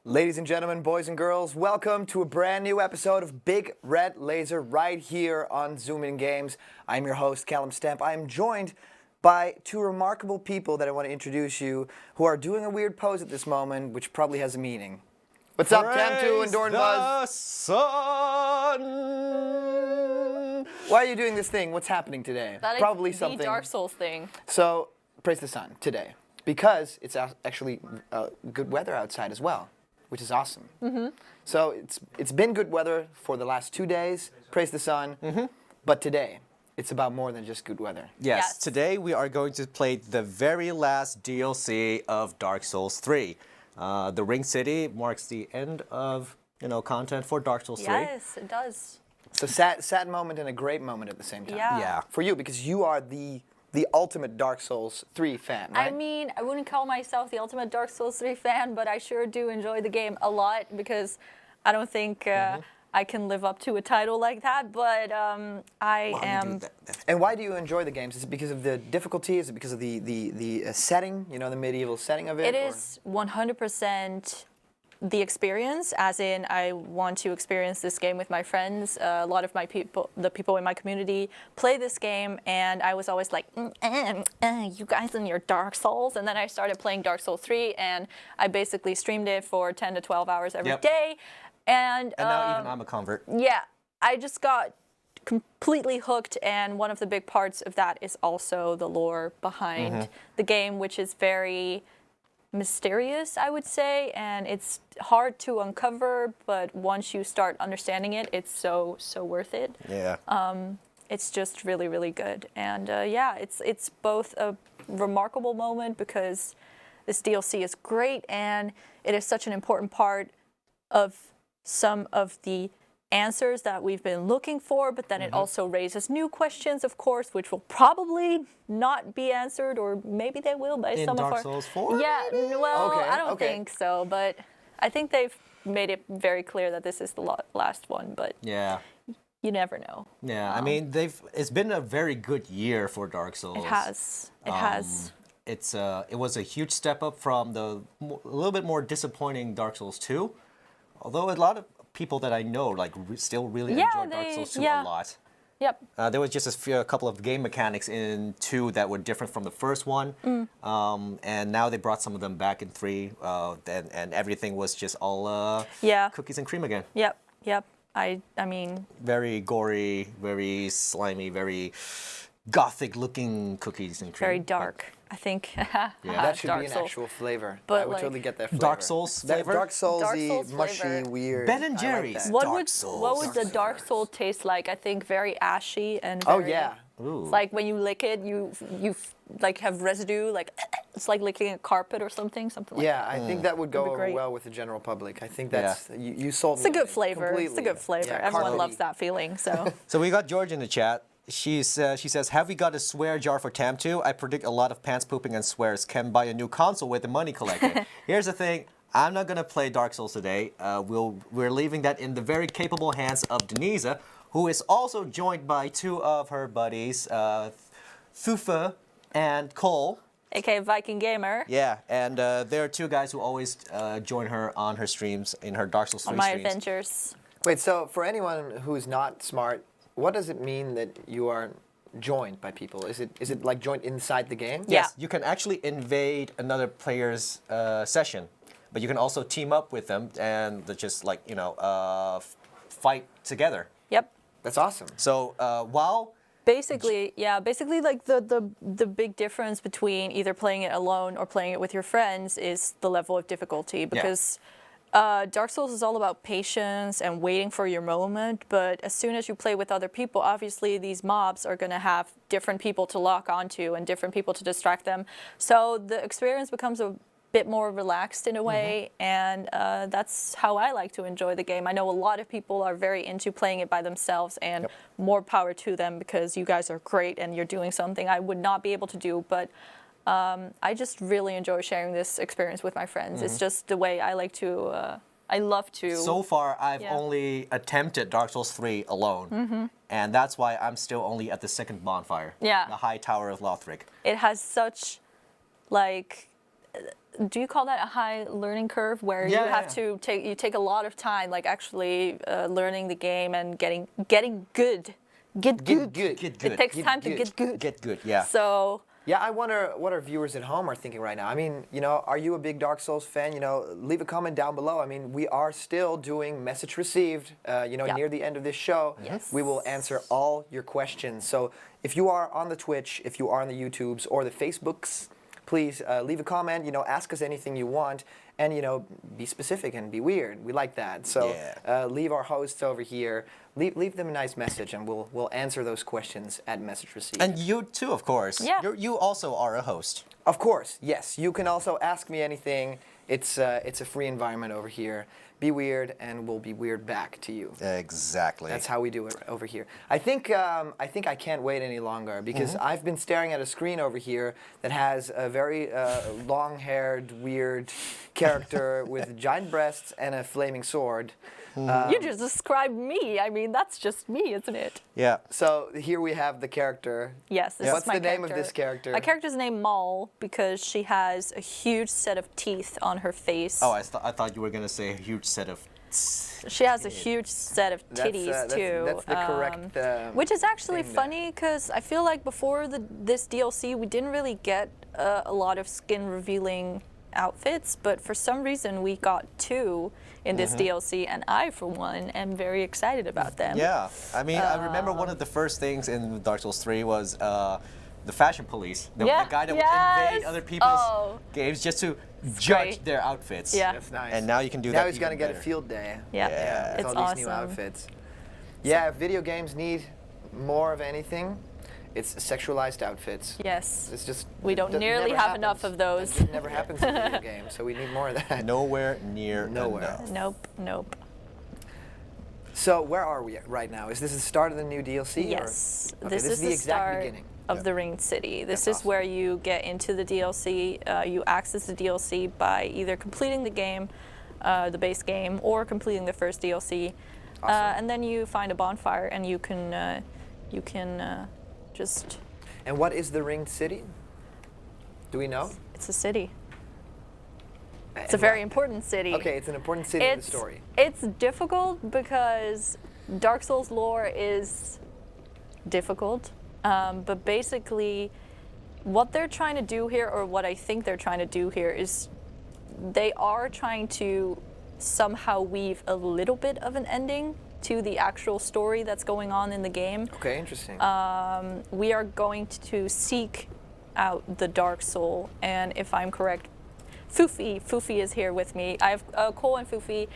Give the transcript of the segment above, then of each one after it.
Ladies and gentlemen, boys and girls, welcome to a brand new episode of Big Red Laser right here on ZoominGames. I'm your host, Callum Stamp. I am joined by two remarkable people that I want to introduce you who are doing a weird pose at this moment, which probably has a meaning. What's up, Cam2 and Doornebuzz? The sun. Why are you doing this thing? What's happening today? That Probably is something. the Dark Souls thing. So, praise the sun today because it's actually good weather outside as well, which is awesome. So it's been good weather for the last 2 days. Praise the sun. But today, it's about more than just good weather. Yes, today we are going to play the very last DLC of Dark Souls 3. The Ring City marks the end of content for Dark Souls 3. Yes, it does. It's a sad moment and a great moment at the same time. Yeah. For you, because you are the ultimate Dark Souls 3 fan, right? I mean, I wouldn't call myself the ultimate Dark Souls 3 fan, but I sure do enjoy the game a lot because I don't think I can live up to a title like that, but I am... And why do you enjoy the games? Is it because of the difficulty? Is it because of the setting, the medieval setting of it? It is 100% the experience, as in I want to experience this game with my friends. A lot of the people in my community play this game, and I was always like, you guys and your Dark Souls. And then I started playing Dark Souls 3, and I basically streamed it for 10 to 12 hours every day. And now even I'm a convert. Yeah, I just got completely hooked, and one of the big parts of that is also the lore behind the game, which is very mysterious, I would say, and it's hard to uncover, but once you start understanding it, it's so worth it. Yeah. It's just really, really good. And yeah, it's both a remarkable moment because this DLC is great, and it is such an important part of some of the answers that we've been looking for, but then it also raises new questions, of course, which will probably not be answered, or maybe they will by some of our... In Dark Souls 4? Yeah, well, Okay, I don't think so, but I think they've made it very clear that this is the last one, but Yeah. you never know. Yeah, I mean, it's been a very good year for Dark Souls. It has. It has. It was a huge step up from the a little bit more disappointing Dark Souls 2, although a lot of people that I know still really enjoy Dark Souls 2 a lot. Yep. There was just a couple of game mechanics in 2 that were different from the first one, and now they brought some of them back in 3, and everything was just all cookies and cream again. Yep. Yep. I mean... Very gory, very slimy, very gothic-looking cookies and cream. Very dark. I think. That should Dark be an Souls. actual flavor. But I would totally get that flavor. Dark Souls flavor? Dark Soulsy, Dark Souls mushy, flavor. weird. Ben and I like Jerry's. that. What Dark would the Dark Soul taste like? I think very ashy and Oh very, yeah. Ooh. It's like when you lick it, you like have residue, like it's like licking a carpet or something like Yeah, that. I think that would go be over great. well with the general public. I think that's you sold me. It's a on good it flavor. It's a completely. good flavor. Yeah, Everyone carpety. loves that feeling. So So we got George in the chat. She says, have we got a swear jar for Tam2? I predict a lot of pants pooping and swears. Can buy a new console with the money collected. Here's the thing. I'm not going to play Dark Souls today. We're leaving that in the very capable hands of Denise, who is also joined by 2 of her buddies, Thufa and Cole. aka Viking Gamer. Yeah, and there are 2 guys who always join her on her streams, in her Dark Souls 3 On my streams. adventures. Wait, so for anyone who's not smart, what does it mean that you are joined by people? Is it like joined inside the game? Yeah. Yes, you can actually invade another player's session, but you can also team up with them and just fight together. Yep. That's awesome. So while Basically, like the big difference between either playing it alone or playing it with your friends is the level of difficulty, because Dark Souls is all about patience and waiting for your moment, but as soon as you play with other people, obviously these mobs are going to have different people to lock onto and different people to distract them. So the experience becomes a bit more relaxed in a way, and that's how I like to enjoy the game. I know a lot of people are very into playing it by themselves, and more power to them, because you guys are great and you're doing something I would not be able to do, but I just really enjoy sharing this experience with my friends. It's just the way I like to, I love to. So far, I've only attempted Dark Souls 3 alone, and that's why I'm still only at the 2nd bonfire, the High Tower of Lothric. It has such, like, do you call that a high learning curve where Yeah, you have yeah. to take a lot of time, like actually learning the game and getting good. Get good. Get It takes good. time to get good. Get good, yeah. So Yeah, I wonder what our viewers at home are thinking right now. I mean, are you a big Dark Souls fan? Leave a comment down below. I mean, we are still doing message received, Yeah. near the end of this show. Yes. We will answer all your questions. So if you are on the Twitch, if you are on the YouTubes or the Facebooks, please leave a comment, ask us anything you want, and, be specific and be weird. We like that. So leave our hosts over here, leave them a nice message, and we'll answer those questions at message received. And you too, of course. Yeah. You also are a host. Of course, yes. You can also ask me anything. It's a free environment over here. Be weird, and we'll be weird back to you. Exactly. That's how we do it over here. I think I can't wait any longer because I've been staring at a screen over here that has a very long-haired, weird character with giant breasts and a flaming sword. you just described me. I mean, that's just me, isn't it? Yeah. So here we have the character. Yes, this What's is my the name of character. this character? My character's named Maul because she has a huge set of teeth on her face. Oh, I thought you were gonna say a huge set of. She has a huge set of titties too. That's the correct. Which is actually thing there. funny because I feel like before this DLC we didn't really get a lot of skin revealing outfits, but for some reason we got 2 in this DLC, and I, for one, am very excited about them. Yeah. I mean, I remember one of the first things in Dark Souls 3 was the fashion police. The guy that would invade other people's games just to judge great. their outfits. Yeah. That's nice. And now you can do now that. he's gonna even get a better. field day. Yeah, Yeah. With it's all these new awesome. outfits. Yeah, if video games need more of anything, it's sexualized outfits. Yes. It's just We don't that nearly never have enough happens. of those. It never happens in video games, so we need more of that. Nowhere near Nowhere. enough. Nope. So where are we at right now? Is this the start of the new DLC? Yes, Or? Okay, this is the the exact start beginning. of the Ringed City. This That's is where you get into the DLC. You access the DLC by either completing the game, the base game, or completing the first DLC. Awesome. And then you find a bonfire, and you can just. And what is the Ringed City? Do we know? It's a city. It's a very important city. Okay, it's an important city in the story. It's difficult because Dark Souls lore is difficult, but basically what they're trying to do here, or what I think they're trying to do here, is they are trying to somehow weave a little bit of an ending to the actual story that's going on in the game. Okay, interesting. We are going to seek out the Dark Soul, and if I'm correct, Fufi is here with me. I have Cole and Fufi,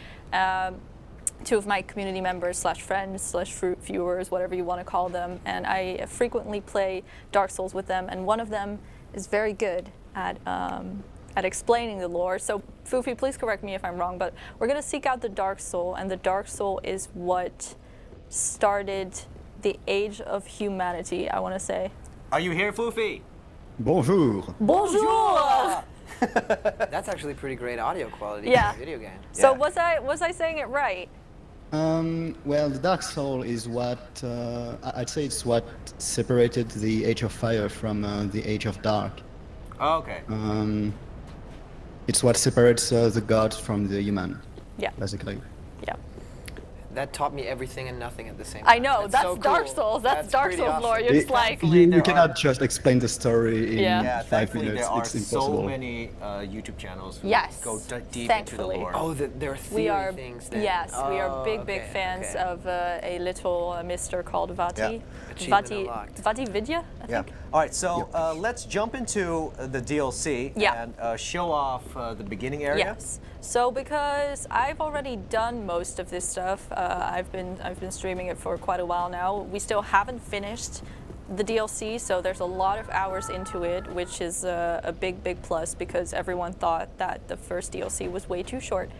2 of my community members / friends / viewers, whatever you want to call them, and I frequently play Dark Souls with them, and one of them is very good at explaining the lore. So Fufi, please correct me if I'm wrong, but we're going to seek out the Dark Soul, and the Dark Soul is what started the age of humanity, I want to say. Are you here, Fufi? Bonjour. Bonjour! That's actually pretty great audio quality Yeah. in a video game. So Yeah. was I saying it right? Well, the Dark Soul is what I'd say it's what separated the Age of Fire from the Age of Dark. Oh, okay. It's what separates the gods from the human, Yeah. basically. Yeah. That taught me everything and nothing at the same time. I know, that's so Dark cool. Souls. That's Dark pretty Souls awesome. lore. You're just like, Thankfully, You there cannot are- just explain the story in Yeah. Yeah, 5 thankfully minutes. there are It's so impossible. many YouTube channels who Yes, go deep into the thankfully. lore. Oh, there are theory we are, things then. yes, we are Oh, big okay, fans okay. of a little Mr. called Vati. Yeah. Achievement Vati, unlocked. Vati Vidya, I Yeah. think. All right, so let's jump into the DLC Yeah. and show off the beginning area. Yes. So because I've already done most of this stuff, I've been streaming it for quite a while now. We still haven't finished the DLC, so there's a lot of hours into it, which is a big plus because everyone thought that the first DLC was way too short.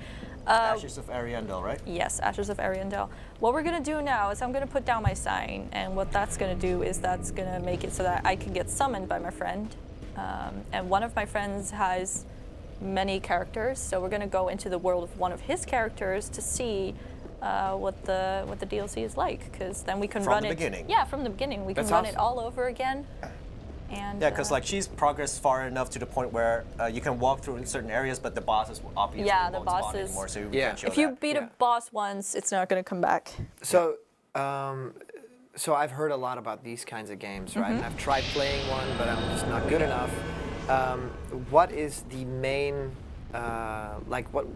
Ashes of Ariandel, right? Yes, Ashes of Ariandel. What we're gonna do now is I'm gonna put down my sign, and what that's gonna do is that's gonna make it so that I can get summoned by my friend. And one of my friends has many characters, so we're gonna go into the world of one of his characters to see what the DLC is like, because then we can From run the it. beginning. Yeah, from the beginning. We can That's run awesome. it all over again. And Yeah, because like she's progressed far enough to the point where you can walk through in certain areas, but the bosses will obviously Yeah, the won't spawn bosses- anymore, so you Yeah. can't show if you that. beat a boss once, it's not going to come back. So, so I've heard a lot about these kinds of games, right? And I've tried playing one, but I'm just not good enough. What is the main, like, what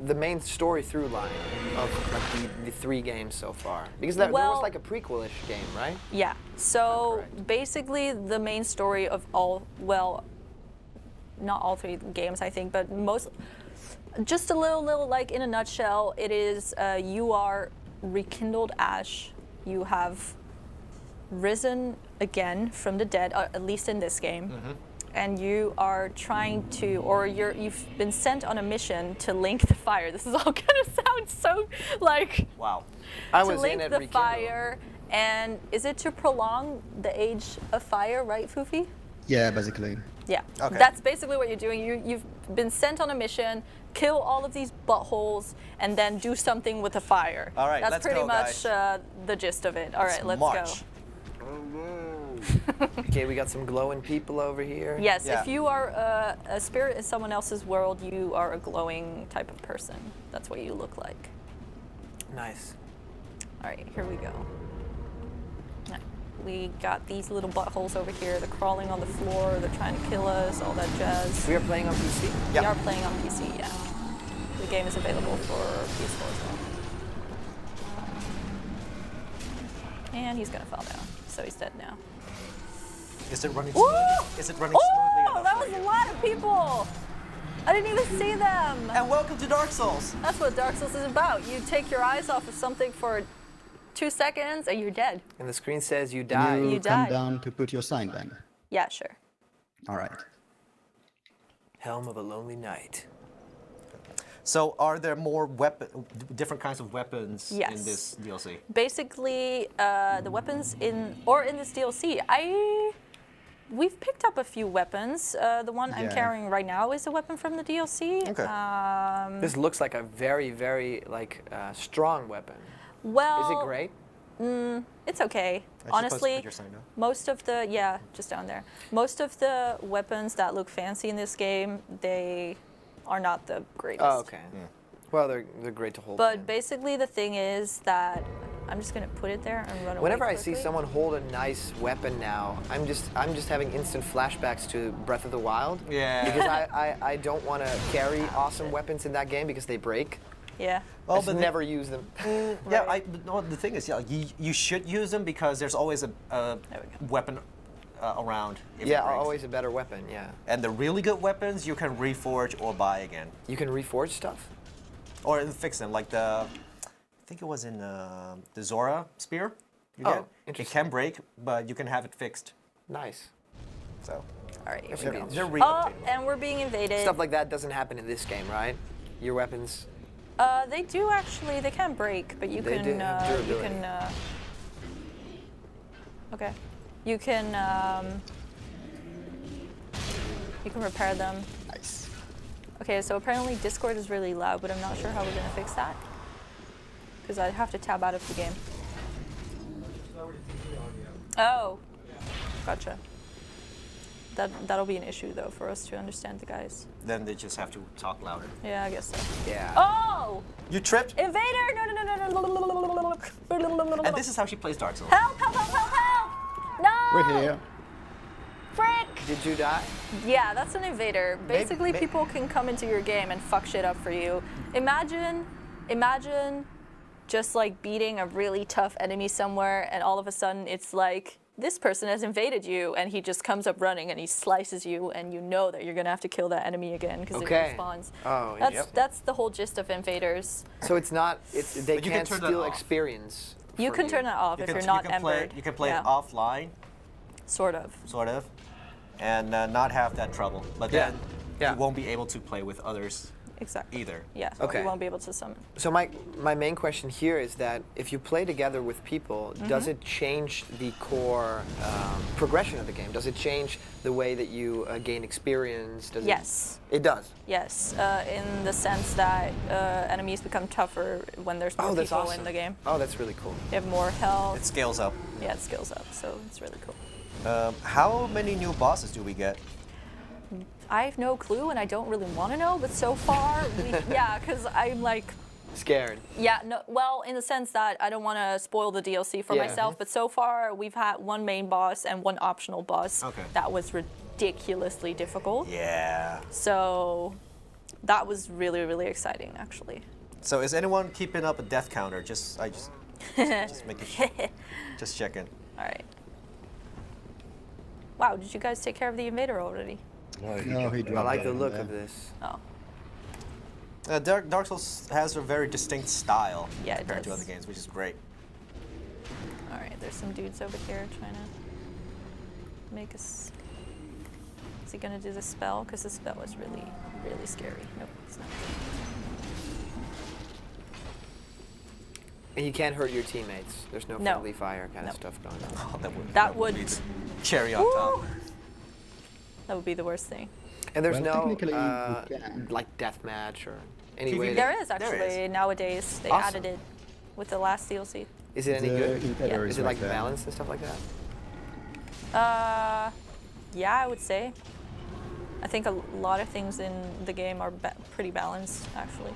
the main story through line of like the 3 games so far? Because there was Well- like a prequel-ish game, right? Yeah. So correct. basically, the main story of all, well, not all 3 games, I think, but most, just a little like in a nutshell, it is you are rekindled ash. You have risen again from the dead, at least in this game. And you are trying to, or you've been sent on a mission to link the fire. This is all gonna sound so like Wow. I to was in link it the Rekindle. fire. And is it to prolong the age of fire, right, Fufi? Yeah, basically. Yeah. Okay. That's basically what you're doing. You've been sent on a mission, kill all of these buttholes, and then do something with the fire. All right, That's let's pretty go, much guys. the gist of it. All right, let's march. go. Okay, we got some glowing people over here. Yes, Yeah. if you are a spirit in someone else's world, you are a glowing type of person. That's what you look like. Nice. All right, here we go. We got these little buttholes over here. They're crawling on the floor. They're trying to kill us, all that jazz. We are playing on PC. We are playing on PC, yeah. The game is available for PS4 as well. And he's gonna fall down, so he's dead now. Is it running Woo! smoothly? Is it running smoothly Oh, enough that for was a you? lot of people! I didn't even see them! And welcome to Dark Souls. That's what Dark Souls is about. You take your eyes off of something for 2 seconds and you're dead. And the screen says you Can die. you You come died. down to put your sign then? Yeah, sure. All right. Helm of a Lonely Knight. So are there more different kinds of weapons Yes. in this DLC? Basically, the weapons in this DLC, we've picked up a few weapons. The one I'm Yeah. carrying right now is a weapon from the DLC. Okay. This looks like a very, very like strong weapon. Well, Is it great? It's okay. I suppose Honestly, put your sign down. most of the just down there. Most of the weapons that look fancy in this game, they are not the greatest. Oh, okay. Well, they're great to hold. But in. basically, the thing is that I'm just gonna put it there and run away. Whenever I see quickly. someone hold a nice weapon now, I'm just having instant flashbacks to Breath of the Wild. Yeah. Because I don't want to carry awesome weapons in that game because they break. Yeah. I just never use them. Yeah, no, the thing is, you should use them because there's always a weapon around. If Yeah, it breaks. always a better weapon. Yeah. And the really good weapons you can reforge or buy again, You can reforge stuff. or fix them. Like I think it was in the Zora spear. You Oh, get. It interesting. can break, but you can have it fixed. Nice. So All right. Here we should go. be- they're Oh, re-updated. and we're being invaded. Stuff like that doesn't happen in this game, right? Your weapons. They do actually. They can break, but you They can. do have You durability. can. Okay. You can. You can repair them. Nice. Okay, so apparently Discord is really loud, but I'm not sure how we're gonna fix that. Because I have to tab out of the game. Oh, gotcha. That'll be an issue though for us to understand the guys. Then they just have to talk louder. Yeah, I guess so. Yeah. Oh, You tripped, invader! No! and this is how she plays Dark Souls. Help! Help! Help! Help! Help! No! We're here. Frick! Did you die? Yeah, that's an invader. Basically, may- people can come into your game and fuck shit up for you. Imagine just like beating a really tough enemy somewhere, and all of a sudden it's like this person has invaded you, and he just comes up running and he slices you, and you know that you're gonna have to kill that enemy again because Okay. it respawns. Oh, That's the whole gist of invaders. So it's not. They But you can can't turn that steal off. experience. You for can turn that off if you're not embered. You can play Yeah, it offline, sort of. sort of, and not have that trouble. But Yeah. then Yeah. you won't be able to play with others Exactly. either. Yeah. Okay. You won't be able to summon. So my main question here is that if you play together with people, does it change the core progression of the game? Does it change the way that you gain experience? Does Yes. It does. Yes, in the sense that enemies become tougher when there's more Oh, that's people awesome. in the game. Oh, that's really cool. They have more health. It scales up. Yeah, it scales up, so it's really cool. How many new bosses do we get? I have no clue, and I don't really want to know. But so far, yeah, because I'm like, Scared. yeah, no. Well, in the sense that I don't want to spoil the DLC for Yeah. myself. But so far, we've had one main boss and one optional boss. Okay. That was ridiculously difficult. Yeah. So that was really, really exciting, actually. So is anyone keeping up a death counter? Just making sure. Just checking. All right. Wow, did you guys take care of the invader already? No, he dropped I like the down look there. of this. Oh. Dark Souls has a very distinct style Yeah, it compared to does. other games, which is great. All right, there's some dudes over here trying to make us. Is he gonna do the spell? Because the spell is really, really scary. Nope, it's not. And you can't hurt your teammates. There's no No. friendly fire kind of No. stuff going on. Oh, That be would. the cherry on top. Woo! That would be the worst thing. And there's Well, no technically, you can. like deathmatch or any PvP. way. There is There actually is. nowadays. They Awesome. added it with the last DLC. Is it any The good? invader Is is it right like there. balanced and stuff like that? Yeah, I would say. I think a lot of things in the game are pretty balanced, actually.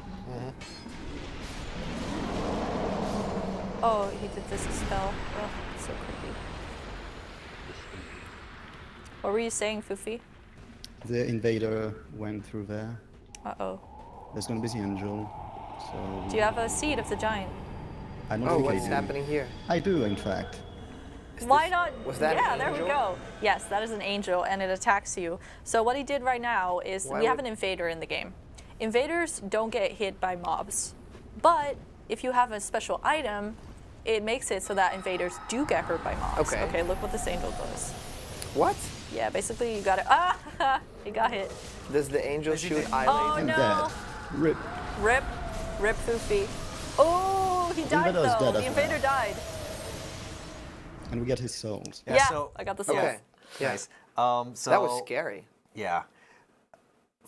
Oh, he did this spell. Oh, so creepy. What were you saying, Fufi? The invader went through there. Uh-oh. There's gonna be the angel. So Do you have a seed of the giant? I don't Oh, think I what's do. happening here? I do, in fact. Why not? was that an Yeah, there we angel? go. Yes, that is an angel, and it attacks you. So what he did right now is Why we have would- an invader in the game. Invaders don't get hit by mobs, but if you have a special item, it makes it so that invaders do get hurt by mobs. Okay. Okay, look what this angel does. What? Yeah, basically you got it. Ah, he got hit. Does the angel Is he shoot dead? eye Oh lasers? I'm no! dead. Rip. Rip, rip, Foofy. Oh, he died Invader is though. dead The as invader well. died. And we get his souls. Yeah, so I got the souls. Okay. Yeah. Nice. So That was scary. Yeah.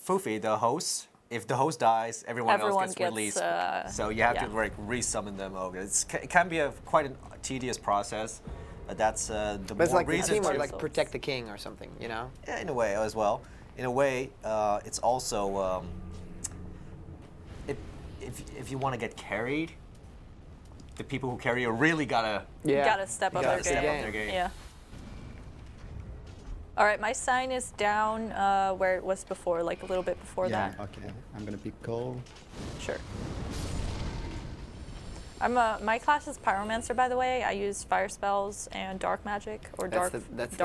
Fufi, the host. If the host dies, everyone else gets gets, released. uh, So you have yeah. to like resummon them over. It can be quite a tedious process, but that's the But it's more like the reason team to. or like protect the king or something, you know? Yeah, in a way as well. In a way, it's also if you want to get carried, the people who carry you really gotta. You gotta step up gotta their step game. up their game. Yeah. All right, my sign is down where it was before, like a little bit before Yeah, that. okay. I'm gonna pick Cole. Sure. My class is Pyromancer, by the way. I use fire spells and dark magic or dark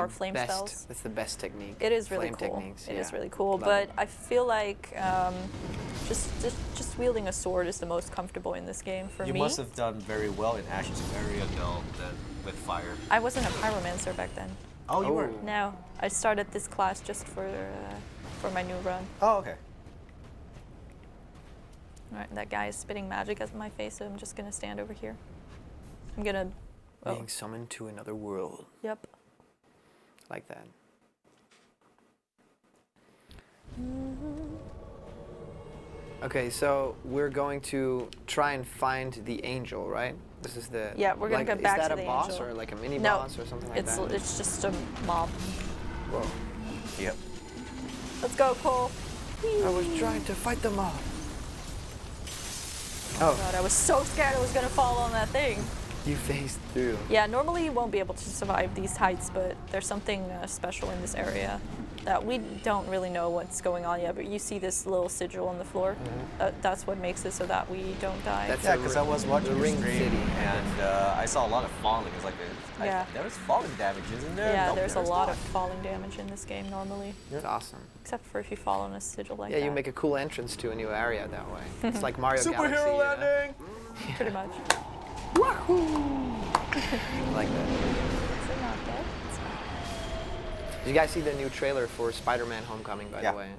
flame best, spells. That's the best technique. It is really Flame cool. techniques, It is yeah. really cool, Love but it. I feel like just wielding a sword is the most comfortable in this game for You me. must have done very well in Ash's area though, then with fire. I wasn't a Pyromancer back then. Oh, you were. Oh. No, I started this class just for my new run. Oh, okay. All right, that guy is spitting magic at my face, so I'm just gonna stand over here. I'm gonna. Oh, Being summoned to another world. yep. Like that. Okay, so we're going to try and find the angel, right? This is the. Yeah, we're gonna like, go back Is to that the a boss angel. or like a mini No, boss or something like it's that? it's just a mob. Whoa. Yep. Let's go, Cole. I was trying to fight the mob. Oh God, I was so scared I was gonna fall on that thing. You phased through. Yeah, normally you won't be able to survive these heights, but there's something special in this area that we don't really know what's going on yet. But you see this little sigil on the floor. That's what makes it so that we don't die. That's Yeah, a because I was watching the your ring stream city. and I saw a lot of falling. It's like Yeah. there was falling damage, isn't there? yeah, Nope, there's a there's lot not. of falling damage in this game normally, It's awesome. except for if you fall on a sigil like Yeah, that. you make a cool entrance to a new area that way. It's like Mario Galaxy. Superhero you know? landing. pretty much. I like that. Is it not dead? It's not. Did you guys see the new trailer for Spider-Man Homecoming, by Yeah. the way?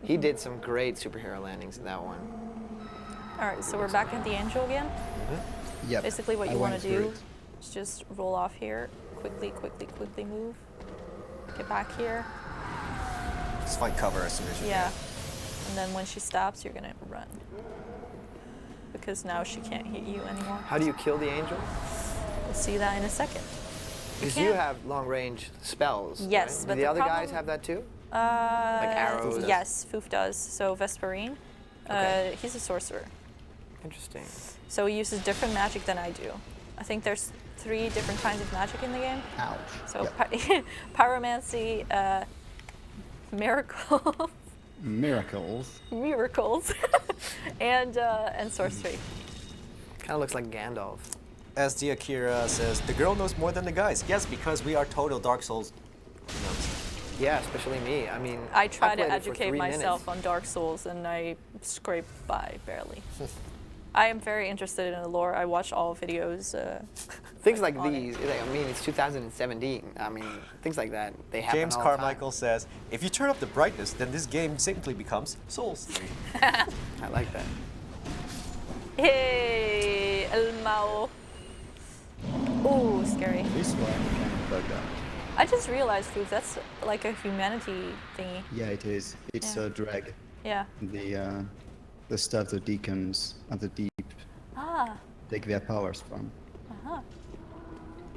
He did some great superhero landings in that one. All right, so we're back at the angel again. Yep. Basically, what I you want went to through do it. is just roll off here, quickly move, get back here. Just find cover as soon as you Yeah, and then when she stops, you're gonna run because now she can't hit you anymore. How do you kill the angel? We'll see that in a second. Because you have long-range spells. Yes, right? but Do the the other guys problem- have that too? Like arrows? Yes, Foof does. So Vesperine, Okay. he's a sorcerer. Interesting. So he uses different magic than I do. I think there's 3 different kinds of magic in the game. Ouch. So Yeah. pyromancy, miracle, Miracles. miracles, and sorcery. Kind of looks like Gandalf. As the Akira says, the girl knows more than the guys. Yes, because we are total Dark Souls nuts. Yeah, especially me. I mean, I try to played it for educate 3 myself minutes. on Dark Souls, and I scrape by barely. I am very interested in the lore. I watch all videos. Things like on it. these. I mean, it's 2017. I mean, things like that. They happen James all the time. Carmichael says, if you turn up the brightness, then this game simply becomes Souls 3. I like that. Hey, El Mao. Ooh, scary. This one kind of bugged out. I just realized, Foof, that's like a humanity thingy. Yeah, it is. It's Yeah. a drag. Yeah. The stuff the deacons at the deep Ah. take their powers from.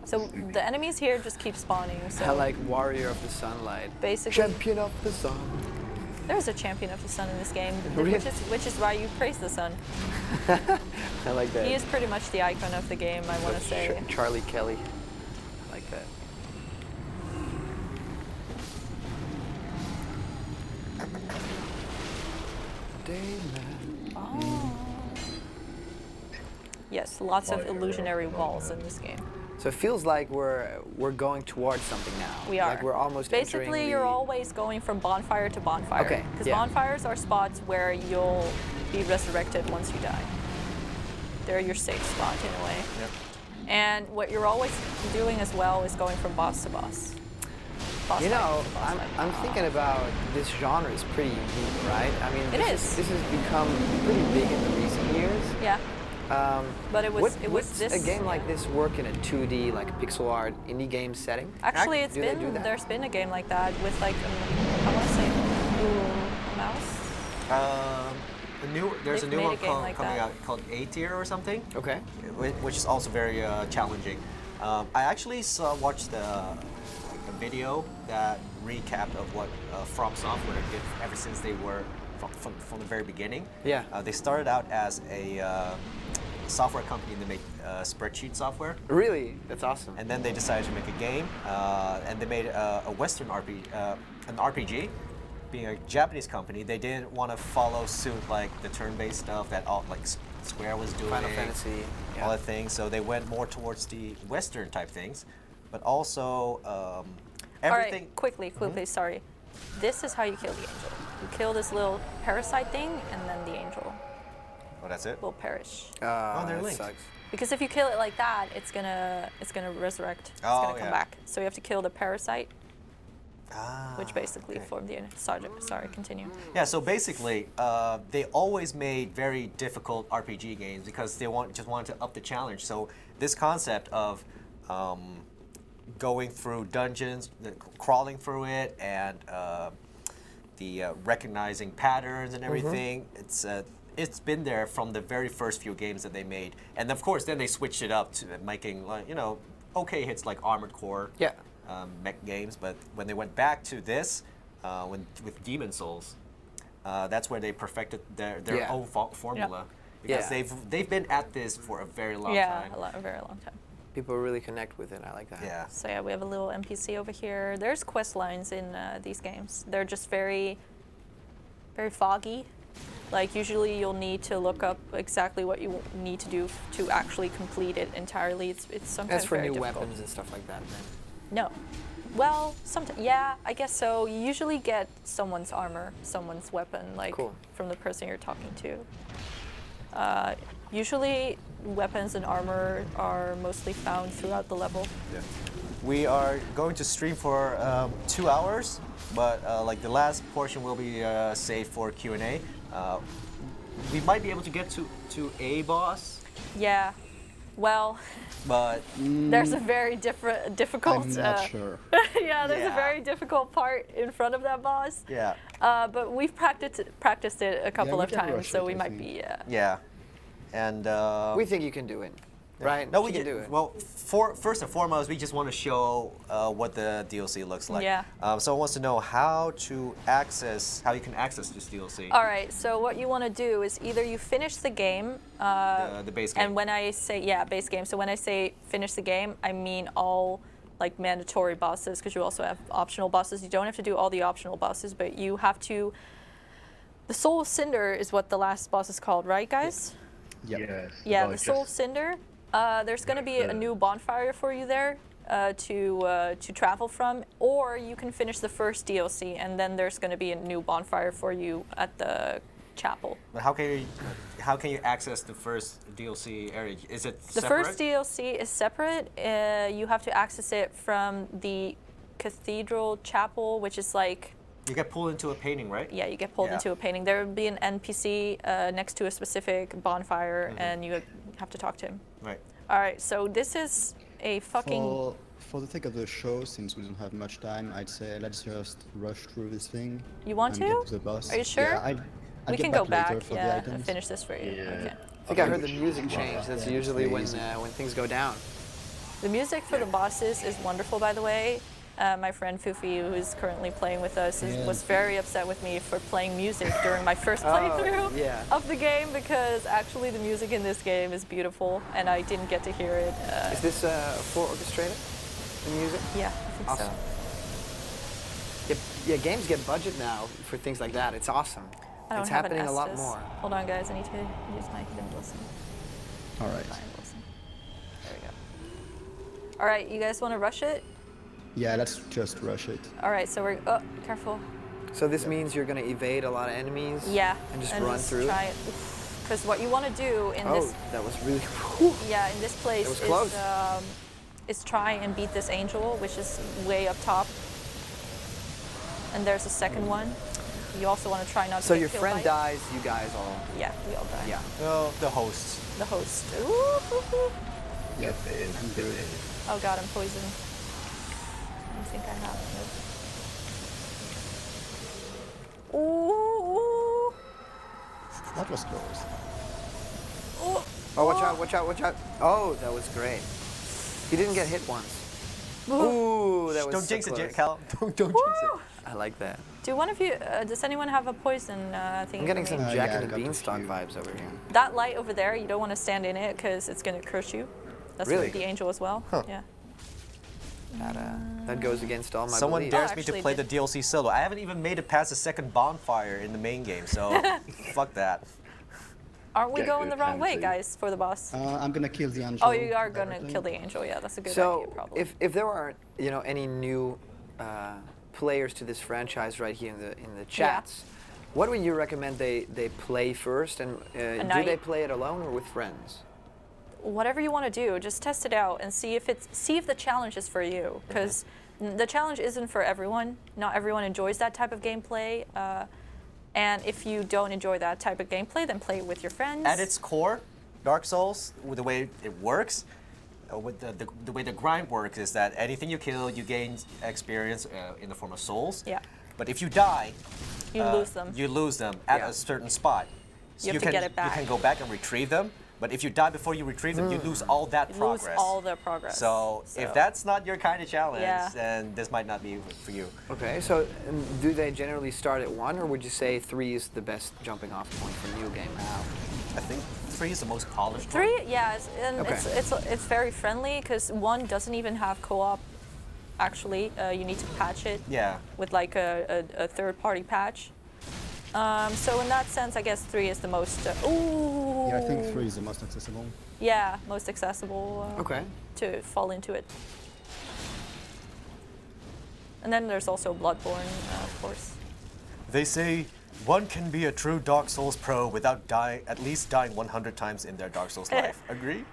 So the enemies here just keep spawning. So I like Warrior of the Sunlight. basically, Champion of the Sun. there's a champion of the sun in this game, Really? which is why you praise the sun. I like that. He is pretty much the icon of the game, I want to say. Charlie Kelly. I like that. Dayman. Oh. Yes, lots of illusionary walls in this game. So it feels like we're going towards something now. We are. Like we're almost Basically, entering you're the- always going from bonfire to bonfire. Okay, Because yeah. bonfires are spots where you'll be resurrected once you die. They're your safe spot in a way. Yep. And what you're always doing as well is going from boss to boss. Boss You fight know, to boss fight. I'm thinking about this genre is pretty unique, right? I mean, It this is. This has become pretty big in the recent years. Yeah. But it was Would this a game like yeah. this work in a 2D like pixel art indie game setting? Actually, Do they do that? there's been a game like that with like I want to say a mouse. There's a They've new made one a game like coming that. out called A-Tier or something, Okay. which is also very challenging. I actually watched a video that recapped of what From Software did ever since they were from the very beginning. Yeah. They started out as a software company that made spreadsheet software, Really? That's awesome. and then they decided to make a game, and they made a Western an RPG. Being a Japanese company, they didn't want to follow suit like the turn-based stuff that all like Square was doing, Final Fantasy. Yeah. all that things. So they went more towards the Western type things, but also everything. All right, quickly, sorry. This is how you kill the angel. You kill this little parasite thing, and then the angel Oh, that's it. will perish. they're that linked. sucks. Because if you kill it like that, it's gonna resurrect. It's Oh, gonna come yeah. back. So you have to kill the parasite, Ah, which basically okay. formed the sorry, continue. Yeah, so basically, they always made very difficult RPG games because they just wanted to up the challenge. So this concept of going through dungeons, crawling through it, and the recognizing patterns and everything, it's been there from the very first few games that they made. And of course, then they switched it up to making okay hits like Armored Core. Yeah. Mech games, but when they went back to this, with Demon Souls, that's where they perfected their Yeah. own formula. Because Yeah. they've been at this for a very long Yeah, time. a very long time. People really connect with it. I like that. Yeah. So yeah, we have a little NPC over here. There's quest lines in these games. They're just very, very foggy. Like usually you'll need to look up exactly what you need to do to actually complete it entirely. It's sometimes That's for very new difficult. weapons and stuff like that. Then. No. Well, sometimes, yeah, I guess so. You usually get someone's armor, someone's weapon, like Cool. from the person you're talking to. Usually, weapons and armor are mostly found throughout the level. Yeah. We are going to stream for 2 hours, but like the last portion will be saved for Q&A. We might be able to get to a boss, Yeah. Well, but there's a very difficult. I'm not sure. Yeah, there's a Yeah. very difficult part in front of that boss. yeah, But we've practiced it a couple we of can times, rush so it, we I might think. be. yeah, and We think you can do it. right? No, She we can ju- do it. Well, first and foremost, we just want to show what the DLC looks like. Yeah. Someone wants to know how you can access this DLC. All right, so what you want to do is either you finish the game, The base game. and when I say, yeah, base game, so when I say finish the game, I mean all like mandatory bosses, because you also have optional bosses. You don't have to do all the optional bosses, but you have to. The Soul of Cinder is what the last boss is called, right, guys? Yep. Yes. Yeah, well, the Soul of Cinder. There's going to be a new bonfire for you there to travel from, or you can finish the first DLC, and then there's going to be a new bonfire for you at the chapel. But how can you access the first DLC area? Is it The separate? first DLC is separate. You have to access it from the cathedral chapel, which is like, You get pulled into a painting, right? yeah, you get pulled Yeah. into a painting. There will be an NPC next to a specific bonfire, and you have to talk to him. Right. All right, so this is a fucking. For the sake of the show, since we don't have much time, I'd say let's just rush through this thing. You want and to? Get to the boss. Are you sure? Yeah, I'd We get can go back back, later for the yeah, and items. finish this for you. Yeah. Okay. I think I heard the music change. That's Yeah, usually when crazy. things go down. The music for the bosses is wonderful, by the way. My friend Fufi, who's currently playing with us, was very upset with me for playing music during my first playthrough yeah. of the game, because actually the music in this game is beautiful, and I didn't get to hear it. Is this full orchestrated? The music? Yeah, I think Awesome. so. Yeah, games get budget now for things like that. It's awesome. I don't It's have an happening a lot Estus. more. Hold on, guys. I need to use my hidden blessing. All right. Find blessing. There we go. All right, you guys want to rush it? Yeah, let's just rush it. All right, so we're. Oh, careful. So this means you're going to evade a lot of enemies? Yeah. And just run through? Try it. Because what you want to do in Oh, this. that was really... Yeah, in this place was close. is try and beat this angel, which is way up top. And there's a second one. You also want to try not to So get your killed friend by it. dies, you guys all... Yeah, we all die. Yeah. No, the hosts. The host. Ooh, ooh, ooh. Get in, get in. Oh god, I'm poisoned. I think I have it. Ooh. That was close. Ooh. Oh, watch out, watch out, watch out. Oh, that was great. He didn't get hit once. Ooh, that was Don't so jinx close. it, Cal. Don't jinx it. I like that. Do one of you, does anyone have a poison thing? I'm getting for some me? Jack yeah, and I the got a Beanstalk few. vibes over here. That light over there, you don't want to stand in it because it's going to curse you. That's Really? the angel as well. Huh. Yeah. That goes against all my Someone beliefs. dares me to actually play did. the DLC solo. I haven't even made it past the second bonfire in the main game, so fuck that. Aren't we Get going the good wrong way, fancy. guys, for the boss? I'm gonna kill the angel. Oh, you are going to directly. kill the angel. Yeah, that's a good So, idea, probably. if there aren't, any new players to this franchise right here in the chats, what would you recommend they play first, and do night. they play it alone or with friends? Whatever you want to do, just test it out and see if the challenge is for you, because the challenge isn't for everyone. Not everyone enjoys that type of gameplay. And if you don't enjoy that type of gameplay, then play it with your friends. At its core, Dark Souls, with the way it works, with the way the grind works, is that anything you kill, you gain experience in the form of souls. Yeah. But if you die, You lose them. You lose them at Yeah. a certain spot. So You have to can, get it back. You can go back and retrieve them. But if you die before you retrieve them, you lose all that You progress. lose all the progress. So if that's not your kind of challenge, Yeah. then this might not be for you. Okay, so do they generally start at 1, or would you say 3 is the best jumping off point for new game? I think 3 is the most polished. 3, yeah, and Okay. it's very friendly because 1 doesn't even have co-op. Actually, you need to patch it Yeah. with like a third-party patch. So in that sense, I guess 3 is the most. Ooh. Yeah, I think 3 is the most accessible. Yeah, most accessible. Okay. To fall into it. And then there's also Bloodborne, of course. They say one can be a true Dark Souls pro without at least dying 100 times in their Dark Souls life. Agree?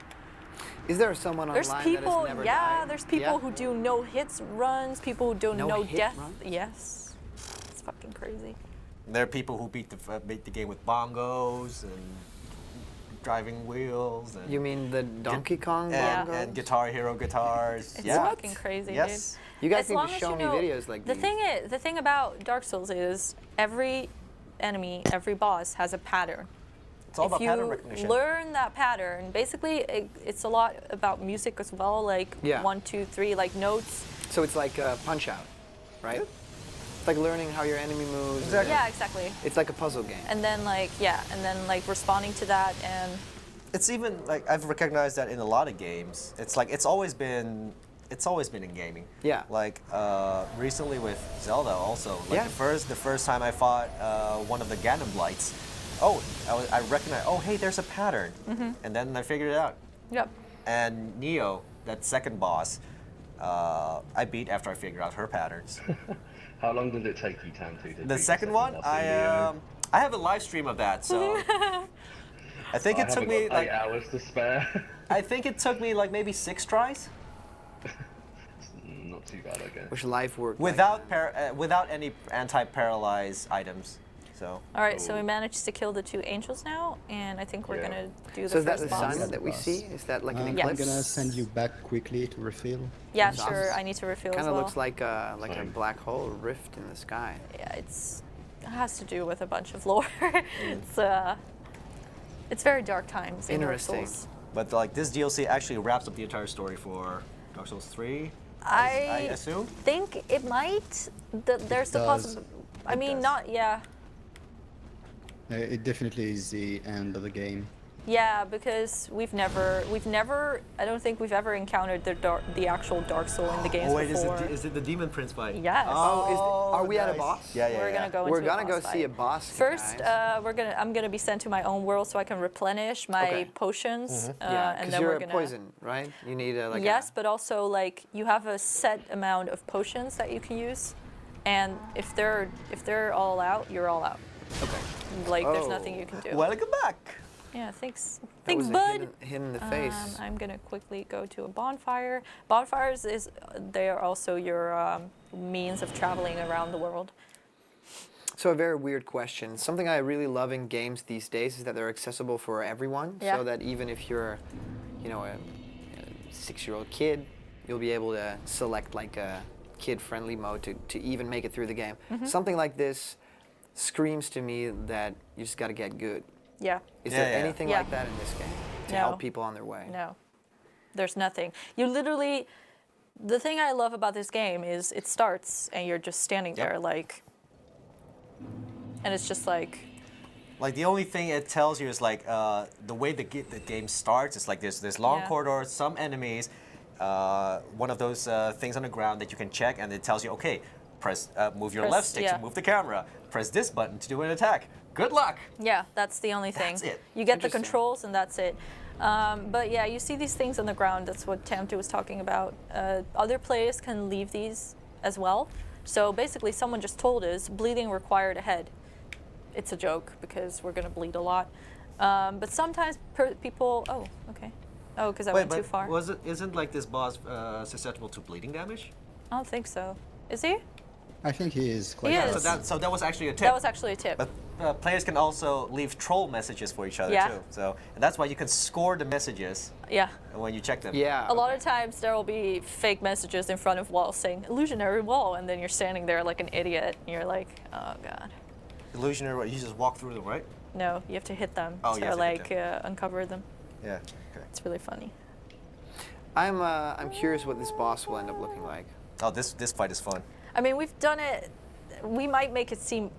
Is there someone There's online people, that has never yeah, died? there's people Yeah? who do no hits runs, people who do No no hit death. run? Yes, it's fucking crazy. There are people who beat the game with bongos and driving wheels. And You mean the Donkey Kong and, bongos? and Guitar Hero guitars. It's yeah. fucking crazy, Yes. dude. You guys As need long to as show you me know- videos like the these. the thing about Dark Souls is every enemy, every boss has a pattern. all if about pattern you recognition. learn that pattern, basically it's a lot about music as well, like Yeah. 1, 2, 3, like notes. So it's like Punch Out, right? It's like learning how your enemy moves. Exactly. Yeah, exactly. It's like a puzzle game. And then like responding to that, and It's even like I've recognized that in a lot of games. It's like it's always been in gaming. Yeah. Like recently with Zelda also. Like Yeah. the first time I fought one of the Ganon Blights. Oh, I recognized. Oh, hey, there's a pattern. And then I figured it out. yep. And Neo, that second boss, I beat after I figured out her patterns. How long did it take you, Tam, to The second one, I have a live stream of that, so I think it took me like 8 hours to spare. I think it took me like maybe 6 tries Not too bad, I guess. Which life work without any anti-paralyze items. So All right, so we managed to kill the 2 angels now, and I think we're Yeah. gonna do the So is that first the boss. sun that we see? Is that like an I'm eclipse? gonna send you back quickly to refill. Yeah, Awesome. sure. I need to refill as Kind of well. looks like a Same. black hole rift in the sky. Yeah, it has to do with a bunch of lore. It's very dark times in Dark Interesting. Souls. but like this DLC actually wraps up the entire story for Dark Souls 3. I assume. think it might. There's the does. possibility. I mean, does. not yeah. It definitely is the end of the game. Yeah, because we've never. I don't think we've ever encountered the actual Dark Soul in the games Oh wait, before. is it the Demon Prince fight? Yes. Are we at a nice. boss? Yeah, yeah, We're yeah. gonna go. We're into a gonna go boss see a fight. boss. First, guys. I'm gonna be sent to my own world so I can replenish my Okay. potions, Yeah, and because then you're we're a gonna. poison, right? You need a like. Yes, but also like you have a set amount of potions that you can use, and if they're all out, you're all out. Okay. Like there's Oh. nothing you can do. Welcome back. Yeah, thanks. That Thanks, was a bud. hit in the face. I'm gonna quickly go to a bonfire. Bonfires they are also your means of traveling around the world. So a very weird question. Something I really love in games these days is that they're accessible for everyone. Yeah. So that even if you're, a 6-year-old kid, you'll be able to select like a kid-friendly mode to even make it through the game. Mm-hmm. Something like this screams to me that you just got to get good. Yeah. Is Yeah, there yeah. anything Yeah. like that in this game to No. help people on their way? No, there's nothing. You literally. The thing I love about this game is it starts and you're just standing there like. And it's just like. Like the only thing it tells you is like the way the game starts. It's like there's long Yeah. corridors, some enemies, one of those things on the ground that you can check, and it tells you, okay, move your Press- left stick yeah. to move the camera. Press this button to do an attack. Good luck. Yeah, that's the only thing. That's it. You get the Interesting. controls and that's it. But yeah, you see these things on the ground. That's what Tamtu was talking about. Other players can leave these as well. So basically, someone just told us bleeding required ahead. It's a joke because we're gonna bleed a lot. But sometimes people. Oh, okay. Oh, because I went too far. Isn't like this boss susceptible to bleeding damage? I don't think so. Is he? I think he is quite. He fast. is. So that was actually a tip. That was actually a tip. But players can also leave troll messages for each other Yeah. too. So and that's why you can score the messages Yeah. when you check them. Yeah. A lot of times there will be fake messages in front of walls saying illusionary wall, and then you're standing there like an idiot, and you're like, oh god. Illusionary, you just walk through them, right? No, you have to hit them Oh, you to have to hit like uncover them. Yeah. Okay. It's really funny. I'm curious what this boss will end up looking like. Oh, this fight is fun. I mean, we've done it. We might make it seem.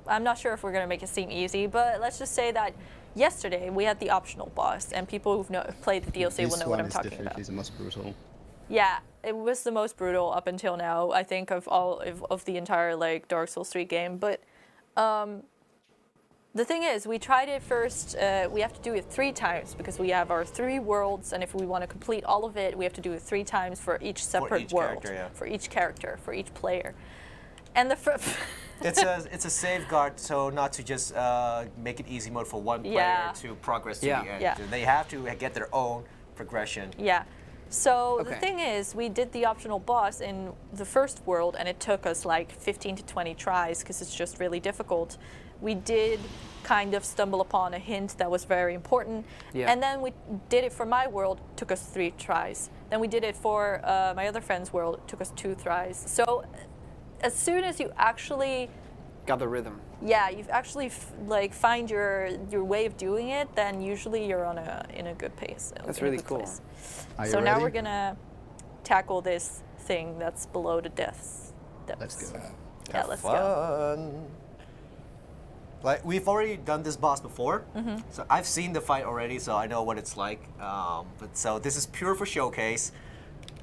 I'm not sure if we're gonna make it seem easy, but let's just say that yesterday we had the optional boss, and people who've played the DLC will This know one what I'm is talking definitely about. the most brutal. Yeah, it was the most brutal up until now, I think, of all of the entire like Dark Souls 3 game. But the thing is, we tried it first. We have to do it 3 times because we have our 3 worlds, and if we want to complete all of it, we have to do it 3 times for each separate each world, character, yeah. for each character, for each player. And the It's a safeguard, so not to just make it easy mode for one player Yeah. to progress to Yeah. the end. Yeah. They have to get their own progression. Yeah. So the Okay. thing is, we did the optional boss in the first world, and it took us like 15 to 20 tries because it's just really difficult. We did kind of stumble upon a hint that was very important, Yeah. and then we did it for my world. Took us 3 tries. Then we did it for my other friend's world. It took us 2 tries. So as soon as you actually Got the rhythm. Yeah, you've actually like find your way of doing it, then usually you're in a good pace. That's in a really good cool. place. Are you So now ready? we're gonna tackle this thing that's below the depths. Let's go. Yeah, let's go. Fun. Like we've already done this boss before, so I've seen the fight already, so I know what it's like. But so this is pure for showcase.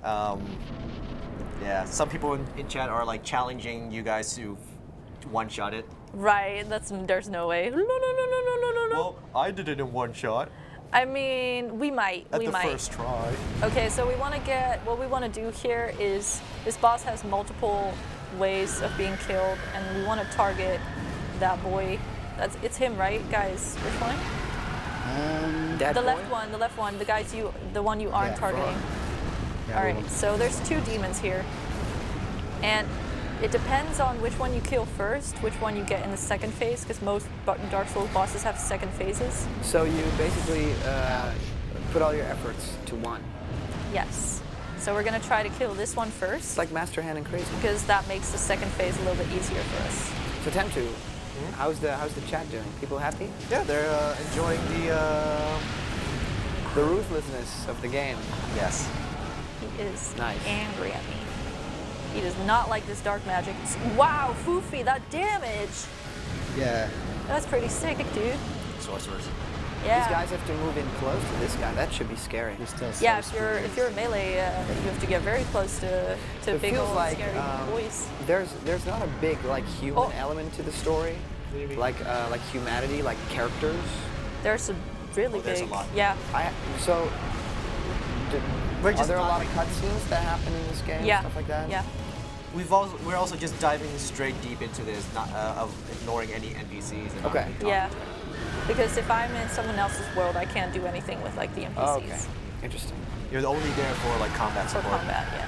Yeah, some people in chat are like challenging you guys to one-shot it. Right, there's no way. No. Well, I did it in one shot I mean, we might. at we the might. first try. Okay, so what we want to do here is this boss has multiple ways of being killed, and we want to target that boy. It's him, right, guys? Which one? That The boy? left one, the one you aren't Yeah, targeting. Yeah, All we right, want- so there's 2 demons here, and it depends on which one you kill first, which one you get in the second phase, because most Dark Souls bosses have second phases. So you basically put all your efforts to one. Yes. So we're gonna try to kill this one first, It's like Master Hand and Crazy. because that makes the second phase a little bit easier for us. So Temtu, how's the chat doing? People happy? Yeah, they're enjoying The ruthlessness of the game. yes. He is Nice. angry at me. He does not like this dark magic. Wow, Foofy, that damage! Yeah. That's pretty sick, dude. Sorcerers. Yeah. These guys have to move in close to this guy. That should be scary. We're still Yeah, so if you're a melee, you have to get very close to It big feels old like scary boys. there's not a big like human Oh. element to the story, like humanity, like characters. There's a really there's a big. lot. Yeah. So We're are just there a lot diving. of cutscenes that happen in this game? Yeah. Stuff like that. Yeah. We're also just diving straight deep into this, not of ignoring any NPCs. And not Okay. really talking Yeah. to them. Because if I'm in someone else's world, I can't do anything with like the NPCs. Oh, okay. Interesting. You're only there for like combat For support. combat, yeah.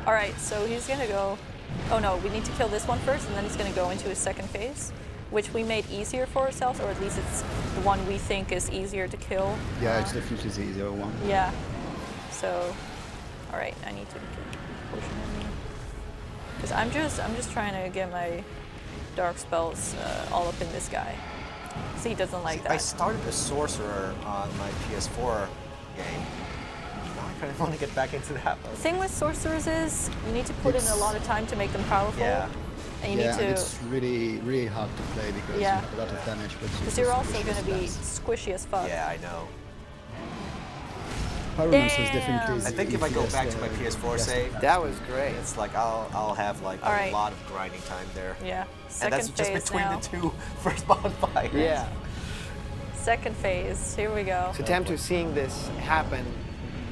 All right, so he's gonna go. Oh no, we need to kill this one first, and then he's gonna go into his second phase, which we made easier for ourselves, or at least it's the one we think is easier to kill. Yeah, it's definitely the easier one. Yeah. So, all right, I need to get potion in me, because I'm just trying to get my dark spells all up in this guy. So he doesn't like that. I started a sorcerer on my PS4 game. Now I kind of want to get back into that one. The thing with sorcerers is you need to put in a lot of time to make them powerful. Yeah. And you Yeah, need and to, it's really, really hard to play because Yeah. you have a lot of damage, but because you're also going to be squishy as fuck. Yeah, I know. Pyromancer is Damn. definitely I think if I go easiest, back to my PS4 best save, class. That was great. it's like I'll have like All a right. lot of grinding time there. Yeah. And Second that's just phase between now. the two first bonfires. Yeah. Second phase. Here we go. So Temtu, seeing this happen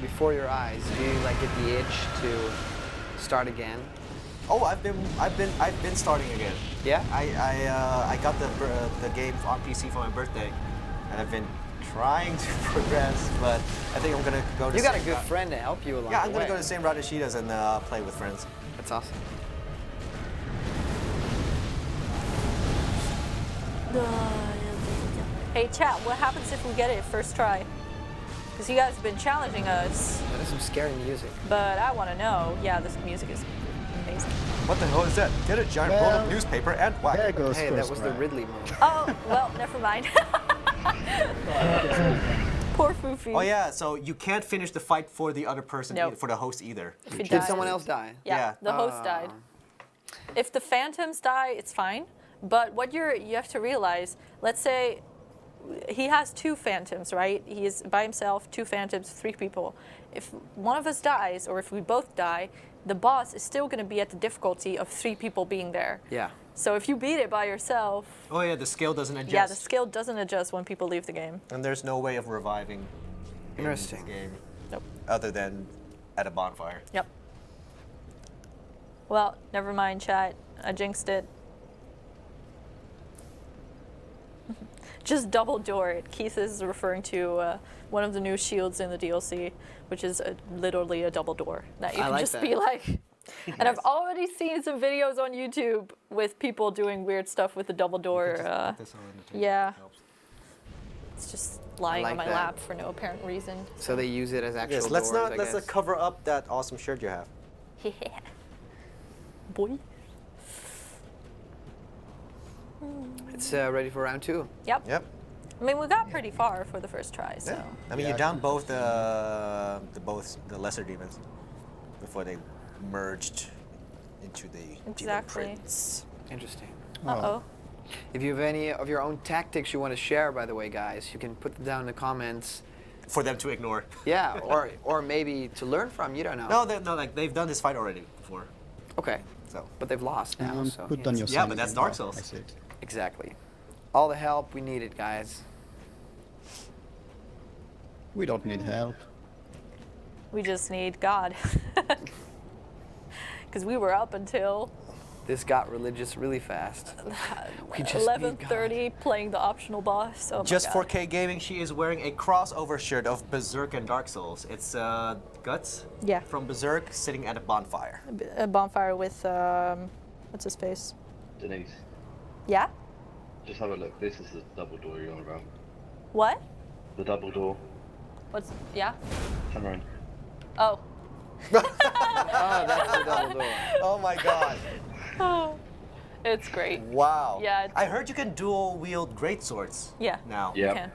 before your eyes, do you like get the itch to start again? Oh, I've been starting again. Yeah. I got the game on PC for my birthday, and I've been trying to progress, but I think I'm gonna go to. You got a same good route. friend to help you along Yeah, the I'm gonna way. go the same route as she does and play with friends. That's awesome. Hey chat, what happens if we get it first try? Because you guys have been challenging us, That is some scary music. but I want to know. Yeah, this music is amazing. What the hell is that? Get a giant roll of Well, newspaper and whack. There goes Hey, that first was the try. Ridley move. Oh, well, never mind. Poor Foofy. Oh yeah, so you can't finish the fight for the other person, Nope. for the host either. If he Did dies- someone else die? Yeah, Yeah. the host died. If the phantoms die, it's fine. But what you have to realize, let's say he has 2 phantoms, right? He is by himself, 2 phantoms, 3 people. If one of us dies, or if we both die, the boss is still going to be at the difficulty of 3 people being there. Yeah. So if you beat it by yourself, Oh yeah, the scale doesn't adjust. yeah, the skill doesn't adjust when people leave the game. And there's no way of reviving in this Interesting. game Nope. other than at a bonfire. Yep. Well, never mind, chat. I jinxed it. Just double door it. Keith is referring to one of the new shields in the DLC, which is literally a double door that you I can like just that. be like. And I've already seen some videos on YouTube with people doing weird stuff with the double door. yeah. It's just lying like on my that. lap for no apparent reason. So they use it as actual Yes, let's doors, not I let's guess. cover up that awesome shirt you have. Yeah. Boy. It's ready for round 2. Yep. Yep. I mean, we got pretty far for the first try, so. Yeah. I mean, you downed both the lesser demons before they merged into the demon Exactly. prince. Interesting. Uh-oh. If you have any of your own tactics you want to share, by the way, guys, you can put them down in the comments. For them to ignore. Yeah, or maybe to learn from. You don't know. No, like they've done this fight already before. Okay. So. But they've lost now. So Put down your Yeah, but sanity. that's Dark Souls. I see it. exactly. All the help we needed, guys. We don't need help. We just need God. Because we were up until This got religious really fast. We just need God. 11:30 playing the optional boss. Oh my Just God. 4K Gaming, she is wearing a crossover shirt of Berserk and Dark Souls. It's Guts Yeah. from Berserk sitting at a bonfire. A bonfire with, what's his face? Denise, Yeah? just have a look. This is the double door you're on about. What? The double door. What's, yeah? Turn around. Oh. Oh, that's the double door. Oh my god. It's great. Wow. Yeah, I heard you can dual wield greatswords Yeah. now. You Yep. can.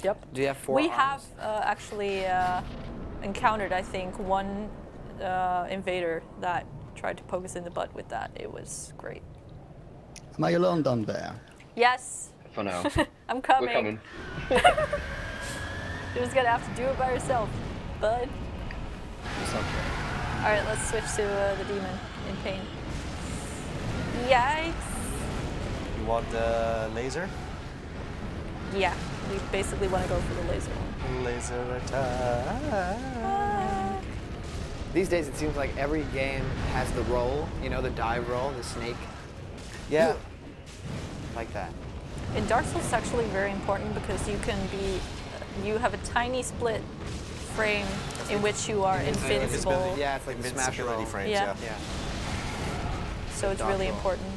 Yep. Do you have 4 We arms? have actually encountered, I think, one invader that tried to poke us in the butt with that. It was great. Am I alone down there? Yes, For now. I'm coming. We're coming. You're just gonna have to do it by yourself, bud. It's okay. All right, let's switch to the demon in pain. Yikes. You want the laser? Yeah, we basically want to go for the laser one. Laser attack. These days, it seems like every game has the roll, you know, the dive roll, the snake. Yeah. Like that. In Dark Souls, it's actually very important because you can be, you have a tiny split frame in which you are invincible. Yeah, it's like the smash roll. Invincibility frames, Yeah. yeah. Yeah. So it's dodge really roll. important.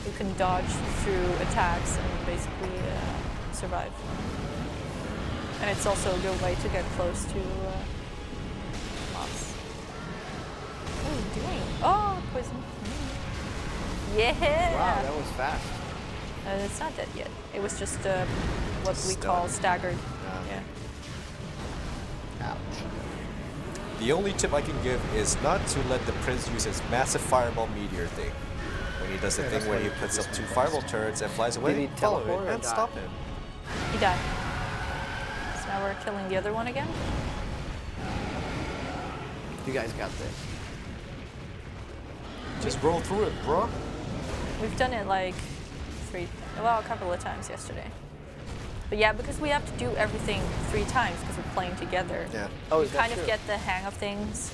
You can dodge through attacks and basically survive. And it's also a good way to get close to mobs. What are you doing? Oh, poison. Yeah! Wow, that was fast. It's not dead yet. It was just what we Stunned. call staggered. Yeah. Yeah. Ouch. The only tip I can give is not to let the prince use his massive fireball meteor thing. When he does the Yeah, thing that's where why he he puts puts up this 2 in fireball fast. turrets and flies away, Did he follow teleport it, or and die? stop him. He died. So now we're killing the other one again. You guys got this. Just roll through it, bro. We've done it like a couple of times yesterday. But yeah, because we have to do everything 3 times because we're playing together. Yeah. Oh, You is that kind of true? get the hang of things.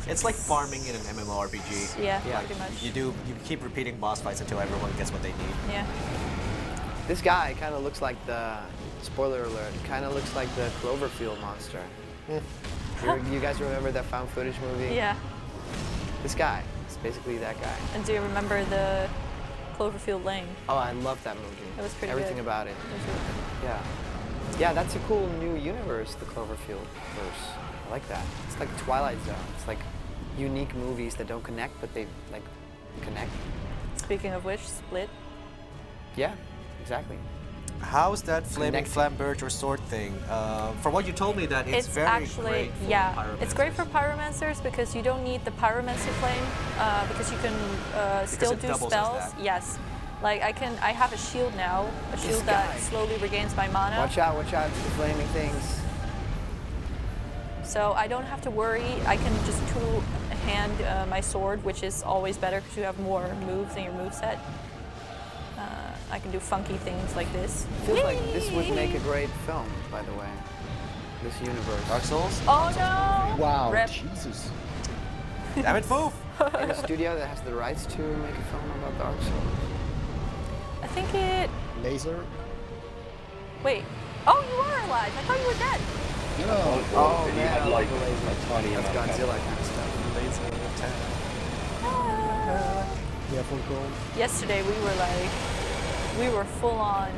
It's like farming in an MMORPG. Yeah, Yeah. pretty much. You keep repeating boss fights until everyone gets what they need. Yeah. This guy kind of looks like the, spoiler alert, kind of looks like the Cloverfield monster. You guys remember that found footage movie? Yeah. This guy, it's basically that guy. And do you remember the Cloverfield Lane? Oh, I love that movie. It was pretty Everything good. about it. It was really good. Yeah. Yeah, that's a cool new universe, the Cloverfield verse. I like that. It's like Twilight Zone. It's like unique movies that don't connect, but they like connect. Speaking of which, Split. Yeah, exactly. How's that flaming Connecting. flamberge or sword thing? From what you told me, that it's very actually, great for yeah, it's great for pyromancers. pyromancers because you don't need the pyromancer flame because you can still it do doubles as spells. that. Yes, like I have a shield now, a shield guy. that slowly regains my mana. Watch out to the flaming things. So I don't have to worry. I can just two-hand my sword, which is always better because you have more moves in your moveset. I can do funky things like this. Feels like this would make a great film, by the way. This universe. Dark Souls? Oh no! Wow, Rip. Jesus. Damn it, Foof! In a studio that has the rights to make a film about Dark Souls. I think it. Laser? Wait. Oh, you are alive. I thought you were dead. No. Oh You man, had I like love the laser. a tiny That's amount of Godzilla kind of stuff. Laser attack. Yeah, full gold. Yesterday we were full on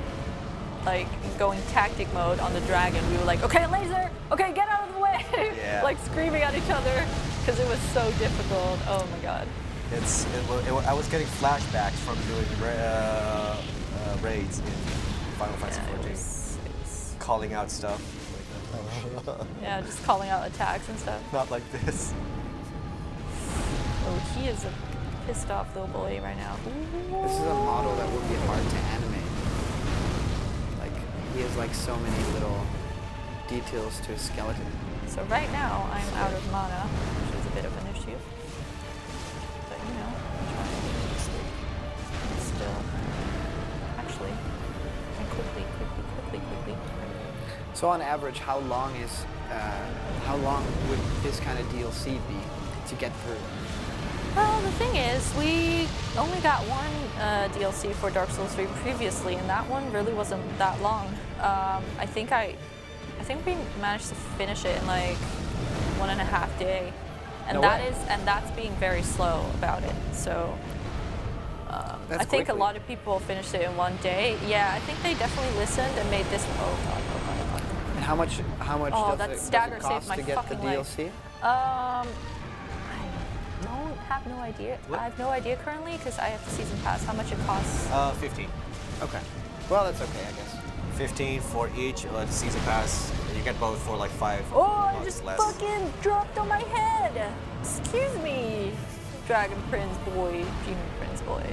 like going tactic mode on the dragon. We were like, okay, laser, okay, get out of the way, Yeah. like screaming at each other. because it was so difficult. Oh my god. I was getting flashbacks from doing raids in Final Fantasy Yeah, XIV. it was, Calling out stuff. yeah, just calling out attacks and stuff. Not like this. Oh, he is a pissed off little boy right now. This is a model that would be hard to animate. Like, he has like so many little details to his skeleton. So right now I'm out of mana, which is a bit of an issue. But you know, I'm trying. Still, actually, and quickly. So on average, how long would this kind of DLC be to get through? Well, the thing is, we only got one DLC for Dark Souls 3 previously, and that one really wasn't that long. I think we managed to finish it in like 1.5 days, and No way. that's being very slow about it. So That's I think quickly. a lot of people finished it in 1 day. Yeah, I think they definitely listened and made this. Oh god. And how much Oh, does that it stagger saved cost my to get the fucking life. DLC? I have no idea. What? I have no idea currently because I have the season pass. How much it costs? 15. Okay. Well, that's okay, I guess. 15 for each season pass. You get both for like 5 Oh, I months just less. fucking dropped on my head. Excuse me, Dragon Prince boy, Demon Prince boy.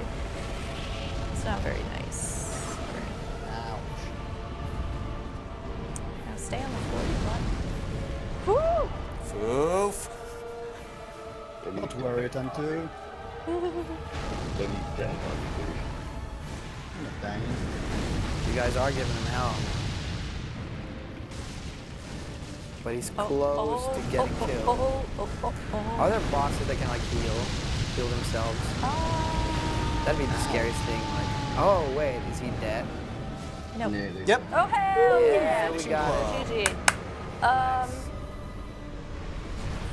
It's not very nice. Ouch. Now stay on the floor, you what? Woo! Foof. Not worried, I'm too. Don't need dead on you. I'm not dying. You guys are giving him hell. But he's close to getting killed. Are there bosses that can like heal themselves? That'd be the scariest thing. Like, oh wait, is he dead? No. Nearly. Yep. Oh hell Yeah, yeah! we got GG.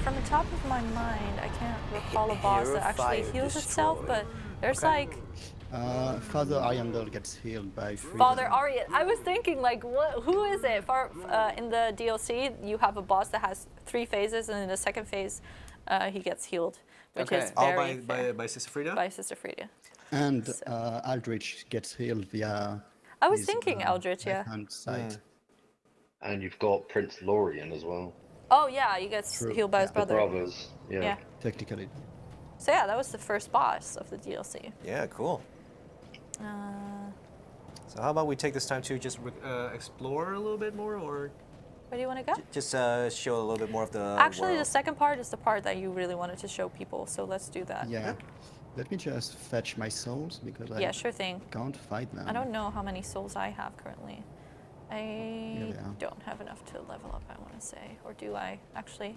From the top of my mind, I can't recall a boss that actually Fire heals itself, destroy. but there's Okay. like Father Ariandel gets healed by freezing. Father Arya. I was thinking like, who is it? In the DLC, you have a boss that has 3 phases, and in the second phase, he gets healed, which Okay. is All very fair. by Sister Frida? By Sister Frida. And Aldrich gets healed via. I was his, thinking Eldritch, yeah. right-hand side. And you've got Prince Lorien as well. Oh yeah, he gets True. healed by his Yeah. The brother. brothers. Yeah. Yeah. Technically. So yeah, that was the first boss of the DLC. Yeah, cool. So how about we take this time to just explore a little bit more, or Where do you want to go? just show a little bit more of the Actually, the world? second part is the part that you really wanted to show people, so let's do that. Yeah. Let me just fetch my souls because I Yeah, sure thing. can't fight them. I don't know how many souls I have currently. I they are. don't have enough to level up, I want to say. Or do I? Actually,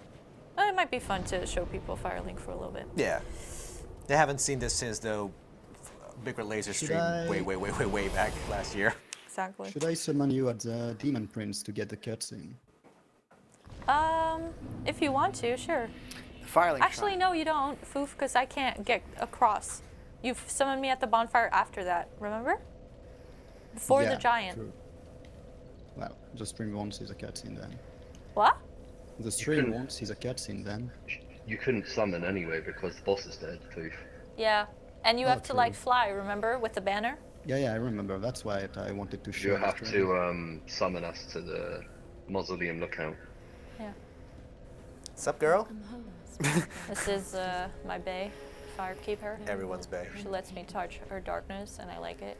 well, it might be fun to show people Firelink for a little bit. Yeah. They haven't seen this since the Big Red Laser stream I- way back last year. Exactly. Should I summon you at the Demon Prince to get the cutscene? If you want to, sure. The Firelink Actually, Shrine. no, you don't, Foof, because I can't get across. You've summoned me at the bonfire after that, remember? Before Yeah, the giant. True. Well, the stream won't see the cutscene then. What? The stream couldn't- won't see the cutscene then. You couldn't summon anyway because the boss is dead, Poof. Yeah. And you Oh, have to like true. fly, remember, with the banner? Yeah, I remember. That's why I wanted to show. You the have stream. to summon us to the mausoleum lookout. Yeah. Sup, girl? This is my bae, Firekeeper. Everyone's bae. She lets me touch her darkness, and I like it.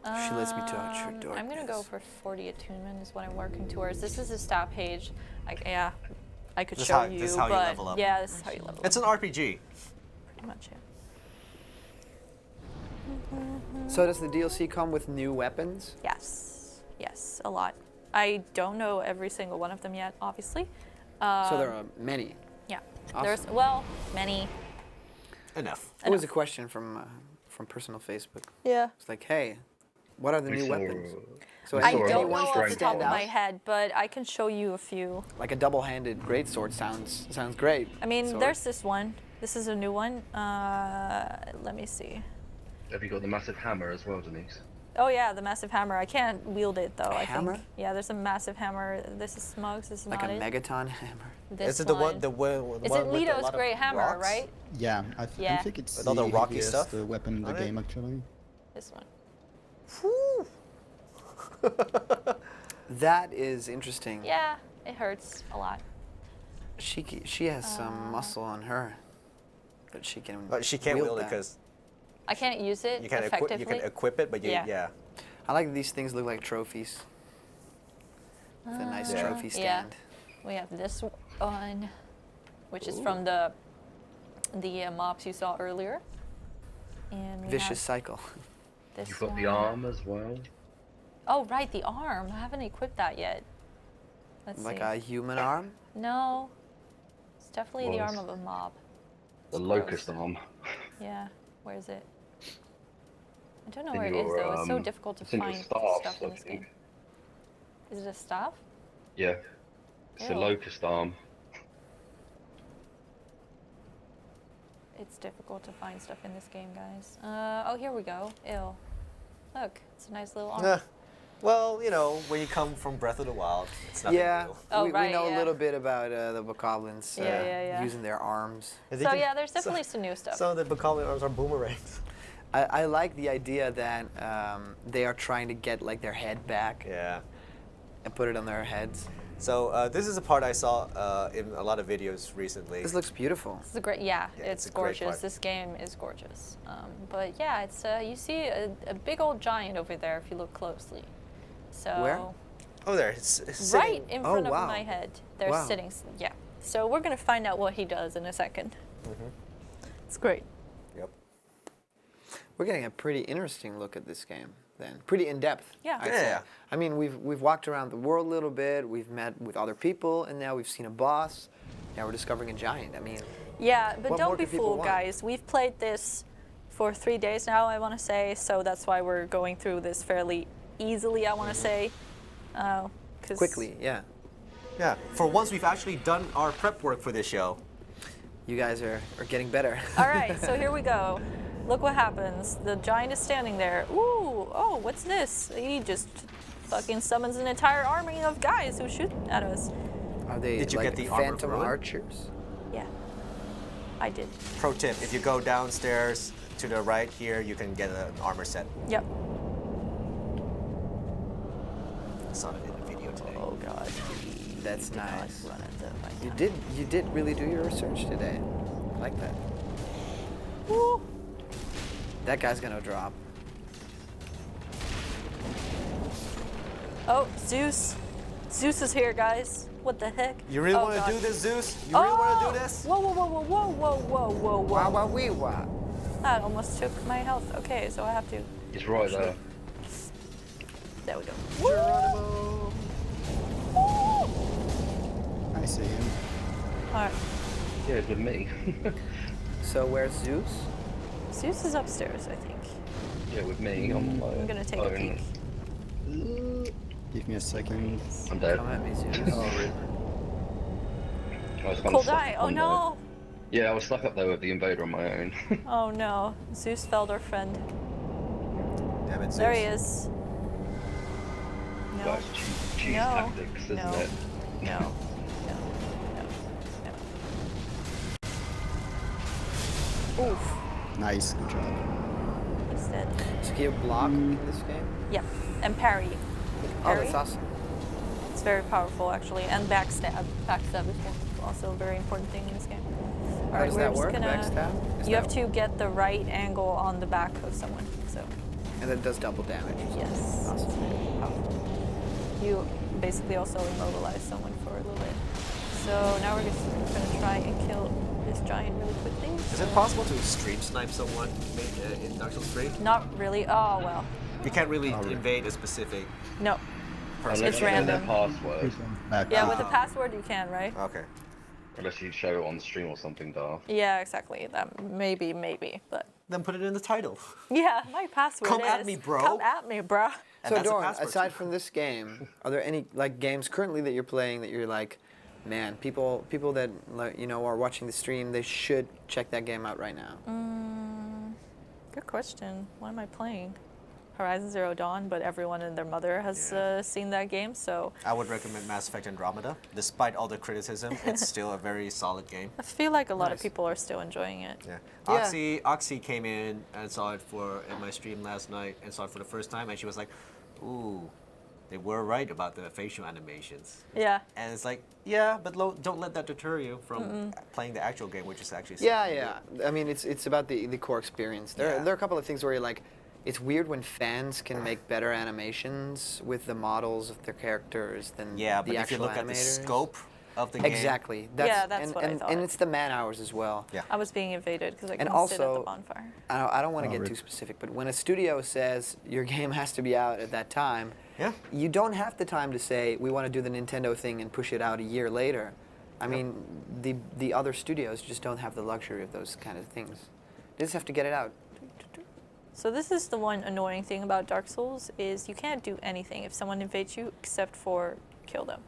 She lets me touch her darkness. I'm gonna go for 40 attunement is what I'm working towards. This is the stat page. I could This is show how- you, this is how you but level up. yeah, this is how you level It's up. an RPG. Pretty much, yeah. So does the DLC come with new weapons? Yes, a lot. I don't know every single one of them yet, obviously. So there are many. Yeah. Awesome. There's many. Enough. It was a question from personal Facebook. Yeah. It's like, hey, what are the We new saw- weapons? So I I saw don't one know off the strength top of boss. my head, but I can show you a few. Like a double-handed greatsword sounds great. I mean, Sword. there's this one. This is a new one. Let me see. Have you got the massive hammer as well, Denise? Oh yeah, the massive hammer. I can't wield it though. I hammer? think. Yeah, there's a massive hammer. This is Smugs. This is Like not a it. megaton hammer. This Is it the one? The one? Is one it with a Lito's lot of great hammer, rocks? right? Yeah, I Yeah. think it's With all the rocky heaviest stuff weapon in the on it? game, actually. This one. That is interesting. Yeah, it hurts a lot. She has some muscle on her that she can. But she can't wield it that. because I can't use it you can effectively. you can equip it, but you, Yeah. yeah. I like these things look like trophies. It's a nice Yeah. trophy Yeah. stand. We have this one, which is from the mobs you saw earlier. And we Vicious have cycle. this You've got one. the arm as well. Oh right, the arm. I haven't equipped that yet. Let's Like see. a human arm. No, it's definitely the Was. arm of a mob. The It's locust gross. arm. Yeah, where is it? I don't know In where it is your, though. It's so difficult to it's in your find staffs, stuff in I this think. game. Is it a staff? Yeah. It's a Ew. locust arm. It's difficult to find stuff in this game, guys. Oh, here we go. Ew. Look, it's a nice little arm. Yeah. Well, you know, when you come from Breath of the Wild, it's nothing Yeah, new. Oh, we right, know a yeah. little bit about the bokoblins Yeah. using their arms. I So think yeah, there's definitely some new stuff. Some of the bokoblin arms are boomerangs. I like the idea that they are trying to get like their head back Yeah. and put it on their heads. So this is a part I saw in a lot of videos recently. This looks beautiful. It's a great, yeah, Yeah, it's it's a great gorgeous. part. This game is gorgeous. But yeah, it's you see a big old giant over there if you look closely. So Where? Oh, there. It's right sitting. in Oh, front wow. of my head. They're Wow. sitting. Yeah. So we're gonna find out what he does in a second. It's great. Yep. We're getting a pretty interesting look at this game then. Pretty in depth. Yeah. I'd say. Yeah. I mean, we've walked around the world a little bit. We've met with other people, and now we've seen a boss. Now we're discovering a giant. I mean, Yeah, but What more don't be could people fooled, want? guys. We've played this for 3 days now, I want to say, so that's why we're going through this fairly easily, I want to say. 'Cause- quickly, yeah. Yeah. For once, we've actually done our prep work for this show. You guys are getting better. All right, so here we go. Look what happens. The giant is standing there. Ooh, oh, what's this? He just fucking summons an entire army of guys who shoot at us. Are they Did you like get the armor of phantom ruin? archers? Yeah, I did. Pro tip: if you go downstairs to the right here, you can get an armor set. Yep. I saw it in a video today. Oh god. That's Did not nice. run at the right You time. did really do your research today. I like that. Woo. That guy's gonna drop. Oh, Zeus. Zeus is here, guys. What the heck? You really Oh, want to God. do this, Zeus? You really want to do this? Whoa, whoa, whoa, whoa, whoa, whoa, whoa, whoa, whoa. Wah wah wee wah. That almost took my health. Okay, so I have to. It's right there. There we go. Geronimo. I see him. All right. Yeah, it's with me. So where's Zeus? Zeus is upstairs, I think. Yeah, with me. I'm gonna take a peek. Give me a second. I'm dead. Come at me, Zeus. I was kinda Cold stuck eye. Oh on no. there. Yeah, I was stuck up there with the invader on my own. Oh no. Zeus felled our friend. Damn it, Zeus. There he is. No. That's cheese No. tactics, isn't No. it? No. No. No. Oof. Nice, good job. He's dead. So can you block in this game? Yep. And parry. Oh, Parry. that's awesome. It's very powerful, actually. And backstab. Backstab is also a very important thing in this game. All How does we're that just work, gonna- backstab? Is You have that- to get the right angle on the back of someone. So, And that does double damage. yes. Awesome. It's very powerful. You basically also immobilize someone for a little bit. So now we're just gonna try and kill this giant really quickly. Is it possible to stream snipe someone in Dark Souls 3? Not really. Oh well. You can't really invade a specific No. person. Unless It's you know their random. password. Back. Yeah, with the password you can, right? Okay. Unless you show it on stream or something, Darth. Yeah, exactly. That maybe, but Then put it in the title. yeah, my password Come is. at me, bro. Come at me, bro. And So that's a Dorn, password. aside from this game, are there any like games currently that you're playing that you're like, man, people that like, you know are watching the stream, they should check that game out right now. Good question. What am I playing? Horizon Zero Dawn, but everyone and their mother has seen that game, so... I would recommend Mass Effect Andromeda. Despite all the criticism, it's still a very solid game. I feel like a lot of Nice. people are still enjoying it. Yeah. Yeah. Oxy came in and saw it in my stream last night and saw it for the first time, and she was like, ooh, they were right about the facial animations. Yeah. And it's like, yeah, but don't let that deter you from playing the actual game, which is actually Yeah. I mean, it's about the core experience. There Yeah. are a couple of things where you're like, it's weird when fans can make better animations with the models of their characters than Yeah, the but if you actual look at the animators. scope of the game. Exactly. That's and, what I and, thought. and it's the man hours as well. Yeah. I was being invaded because I And couldn't sit at the also, bonfire. I don't want to Oh, get rip. too specific, but when a studio says your game has to be out at that time, Yeah. you don't have the time to say we want to do the Nintendo thing and push it out a year later. I mean, the other studios just don't have the luxury of those kind of things. They just have to get it out. So this is the one annoying thing about Dark Souls is you can't do anything if someone invades you except for kill them.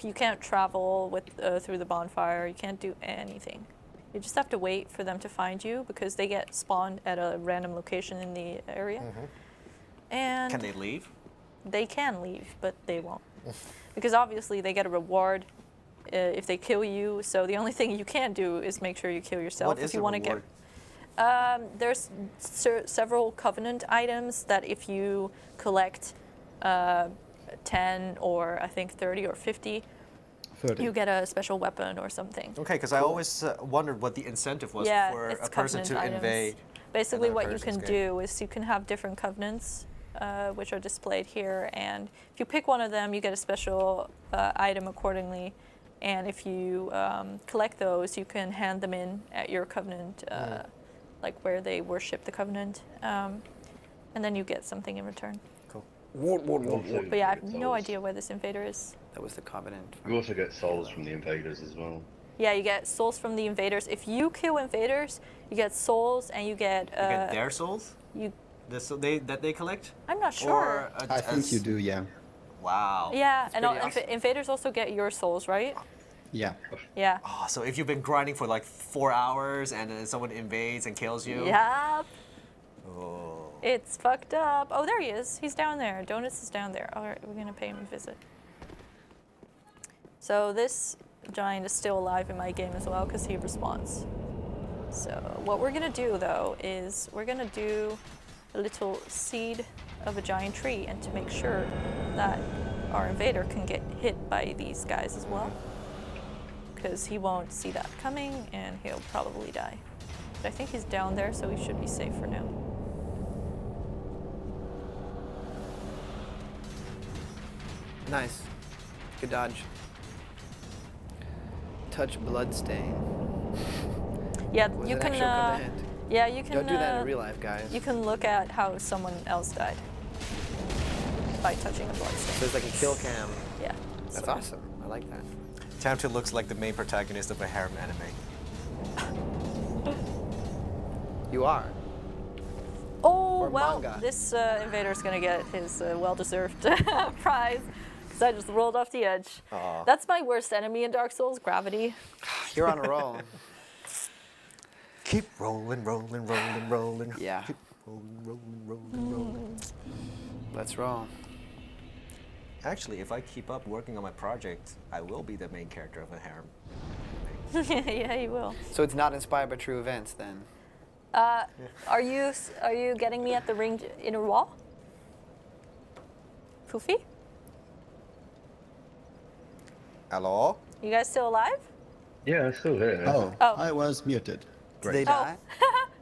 You can't travel through the bonfire. You can't do anything. You just have to wait for them to find you because they get spawned at a random location in the area. And Can they leave? they can leave, but they won't. Because obviously they get a reward if they kill you. So the only thing you can do is make sure you kill yourself What if is you the want to get. reward? There's several Covenant items that if you collect 10 or I think 30 or 50, 30. you get a special weapon or something. Okay, because I always wondered what the incentive was Yeah, for it's a person Covenant to items. invade. Basically, another what you person's can game. do is you can have different covenants, which are displayed here, and if you pick one of them, you get a special item accordingly. And if you collect those, you can hand them in at your covenant, like where they worship the covenant, and then you get something in return. Cool. Also But yeah, I get have no souls. idea where this invader is. That was the Covenant. You also get souls from the invaders as well. Yeah, you get souls from the invaders. If you kill invaders, you get souls, and you get. You get their souls? You. That they collect? I'm not sure. Or I think you do, yeah. Wow. Yeah, and pretty awesome. invaders also get your souls, right? Yeah. Yeah. Oh, so if you've been grinding for like 4 hours and then someone invades and kills you? Yep. Oh. It's fucked up. Oh, there he is. He's down there. Donuts is down there. All right, we're gonna pay him a visit. So this giant is still alive in my game as well because he respawns. So what we're gonna do though is we're gonna do a little seed of a giant tree, and to make sure that our invader can get hit by these guys as well, because he won't see that coming and he'll probably die. But I think he's down there, so he should be safe for now. Nice. Good dodge. Touch bloodstain. Yeah, Was you an can. actual command. Yeah, you can. Don't do that in real life, guys. You can look at how someone else died by touching a So bloodstain. it's like a kill cam. Yeah. That's awesome. I like that. Tamtu looks like the main protagonist of a harem anime. You are. Oh Or well, manga. this invader's gonna get his well-deserved prize because I just rolled off the edge. Aw. That's my worst enemy in Dark Souls, gravity. You're on a roll. Keep rolling, rolling, rolling, rolling. Yeah. Keep rolling, rolling, rolling, rolling. Let's roll. Actually, if I keep up working on my project, I will be the main character of a harem. Yeah, you will. So it's not inspired by true events then? Are you getting me at the ring inner wall? Poofy? Hello? You guys still alive? Yeah, I'm still here. Oh, Oh. I was muted. Did they Oh. die?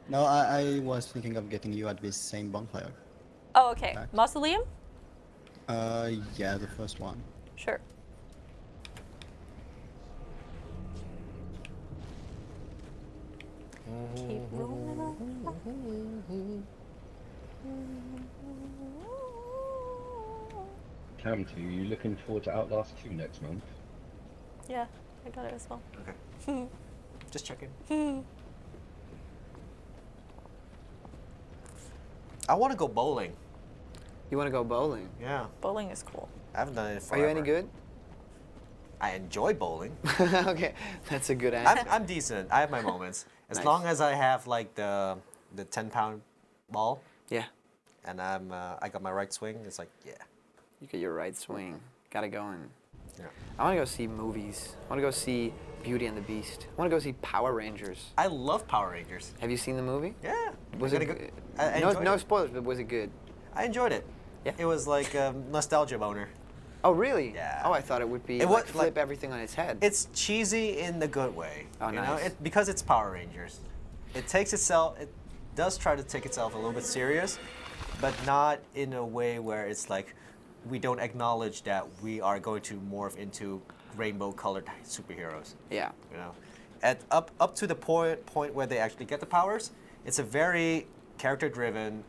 No, I was thinking of getting you at this same bonfire. Oh, okay. Back. Mausoleum? Yeah, the first one. Sure. Keep rolling. Cam, to you looking forward to Outlast 2 next month? Yeah, I got it as well. Okay. Just checking. I want to go bowling. You want to go bowling? Yeah. Bowling is cool. I haven't done it in Are forever. you any good? I enjoy bowling. Okay, that's a good answer. I'm decent. I have my moments. As Nice. long as I have like the 10-pound ball, Yeah. and I got my right swing. It's like, yeah. You get your right swing. Got it going. Yeah. I want to go see movies. I want to go see Beauty and the Beast. I want to go see Power Rangers. I love Power Rangers. Have you seen the movie? Yeah. Was I'm it gonna good? I No, enjoyed no it. spoilers, but was it good? I enjoyed it. Yeah. It was like a nostalgia boner. Oh, really? Yeah. Oh, I thought it would be It like was, flip like- everything on its head. It's cheesy in the good way. Oh, you know? nice. Because it's Power Rangers. It does try to take itself a little bit serious, but not in a way where it's like we don't acknowledge that we are going to morph into rainbow-colored superheroes. Yeah. You know, up to the point where they actually get the powers, it's a very character-driven,